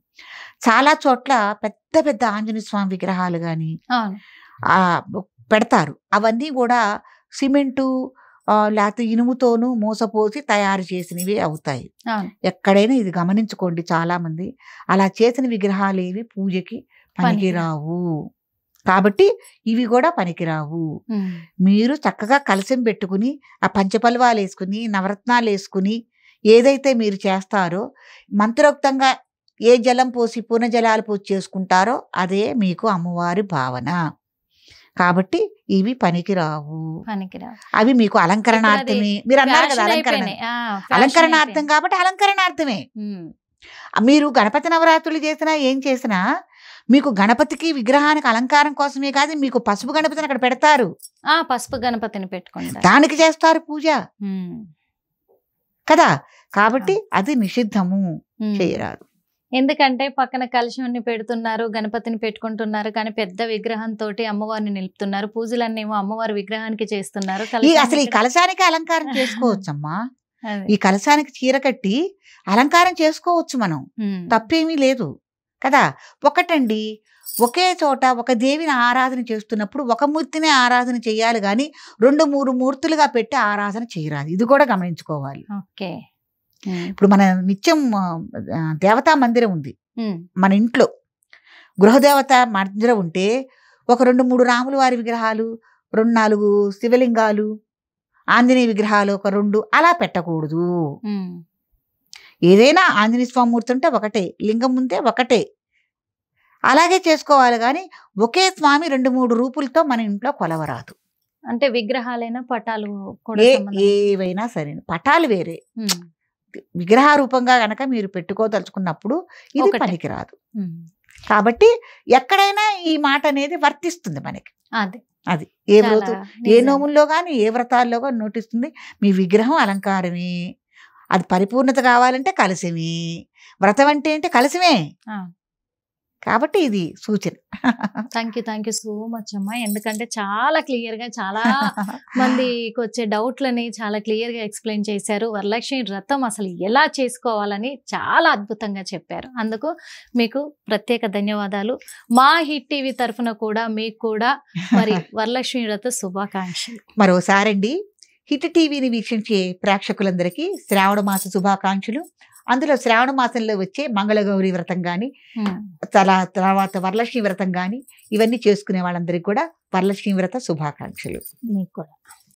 చాలా చోట్ల పెద్ద పెద్ద ఆంజనేయ స్వామి విగ్రహాలు కానీ పెడతారు. అవన్నీ కూడా సిమెంటు లేకపోతే ఇనుముతోనూ మోసపోసి తయారు చేసినవి అవుతాయి. ఎక్కడైనా ఇది గమనించుకోండి. చాలా మంది అలా చేసిన విగ్రహాలు ఏవి పూజకి పనికిరావు. కాబట్టి ఇవి కూడా పనికిరావు. మీరు చక్కగా కలశం పెట్టుకుని ఆ పంచపల్వాలు వేసుకుని నవరత్నాలు వేసుకుని ఏదైతే మీరు చేస్తారో మంత్రోక్తంగా ఏ జలం పోసి పునజలాలు పోసి చేసుకుంటారో అదే మీకు అమ్మవారి భావన. కాబట్టి ఇవి పనికిరావు. అవి మీకు అలంకరణార్థమే. మీరు అన్నారు కదా అలంకరణార్థం, కాబట్టి అలంకరణార్థమే. మీరు గణపతి నవరాత్రులు చేసినా ఏం చేసినా మీకు గణపతికి విగ్రహానికి అలంకారం కోసమే కాదు, మీకు పసుపు గణపతిని అక్కడ పెడతారు. పసుపు గణపతిని పెట్టుకుంటారు, దానికి చేస్తారు పూజ కదా. కాబట్టి అది నిషిద్ధము, చేయరాదు. ఎందుకంటే పక్కన కలశాన్ని పెడుతున్నారు, గణపతిని పెట్టుకుంటున్నారు, కానీ పెద్ద విగ్రహంతో అమ్మవారిని నిలుపుతున్నారు. పూజలన్నేమో అమ్మవారి విగ్రహానికి చేస్తున్నారు. అసలు ఈ కలశానికి అలంకారం చేసుకోవచ్చమ్మా. ఈ కలశానికి చీర కట్టి అలంకారం చేసుకోవచ్చు మనం, తప్పేమీ లేదు కదా. ఒకటండి, ఒకే చోట ఒక దేవిని ఆరాధన చేస్తున్నప్పుడు ఒక మూర్తినే ఆరాధన చేయాలి కానీ 2-3 మూర్తులుగా పెట్టి ఆరాధన చేయరాదు. ఇది కూడా గమనించుకోవాలి. ఓకే. ఇప్పుడు మన నిత్యం దేవతా మందిరం ఉంది మన ఇంట్లో, గృహదేవత మందిరం ఉంటే ఒక 2-3 రాముల వారి విగ్రహాలు, 2-4 శివలింగాలు, ఆంజనేయ విగ్రహాలు ఒక 2 అలా పెట్టకూడదు. ఏదైనా ఆంజనేయ స్వామి మూర్తి ఉంటే ఒకటే, లింగం ఉంటే ఒకటే, అలాగే చేసుకోవాలి. కానీ ఒకే స్వామి 2-3 రూపులతో మన ఇంట్లో కొలవరాదు. అంటే విగ్రహాలైనా పటాలు ఏవైనా సరే, పటాలు వేరే, విగ్రహ రూపంగా గనక మీరు పెట్టుకోదలుచుకున్నప్పుడు ఇది పనికిరాదు. కాబట్టి ఎక్కడైనా ఈ మాట అనేది వర్తిస్తుంది మనకి. అది ఏ నోముల్లో కానీ ఏ వ్రతాల్లో కానీ నోటిస్తుంది. మీ విగ్రహం అలంకారమే, అది పరిపూర్ణత కావాలంటే కలశమే, వ్రతం అంటే ఏంటి కలశమే. కాబట్టి ఇది సూచన. థ్యాంక్ యూ సో మచ్ అమ్మా. ఎందుకంటే చాలా క్లియర్గా చాలా మందికి వచ్చే డౌట్లని చాలా క్లియర్గా ఎక్స్ప్లెయిన్ చేశారు. వరలక్ష్మి వ్రతం అసలు ఎలా చేసుకోవాలని చాలా అద్భుతంగా చెప్పారు. అందుకు మీకు ప్రత్యేక ధన్యవాదాలు. మా హిట్ టీవీ తరఫున కూడా మీకు కూడా మరి వరలక్ష్మి వ్రత శుభాకాంక్షలు. మరోసారండి హిట్ టీవీని వీక్షించే ప్రేక్షకులందరికీ శ్రావణ మాస శుభాకాంక్షలు. అందులో శ్రావణ మాసంలో వచ్చే మంగళగౌరి వ్రతం కానీ తర్వాత వరలక్ష్మి వ్రతం కానీ ఇవన్నీ చేసుకునే వాళ్ళందరికీ కూడా వరలక్ష్మి వ్రత శుభాకాంక్షలు. మీకు కూడా.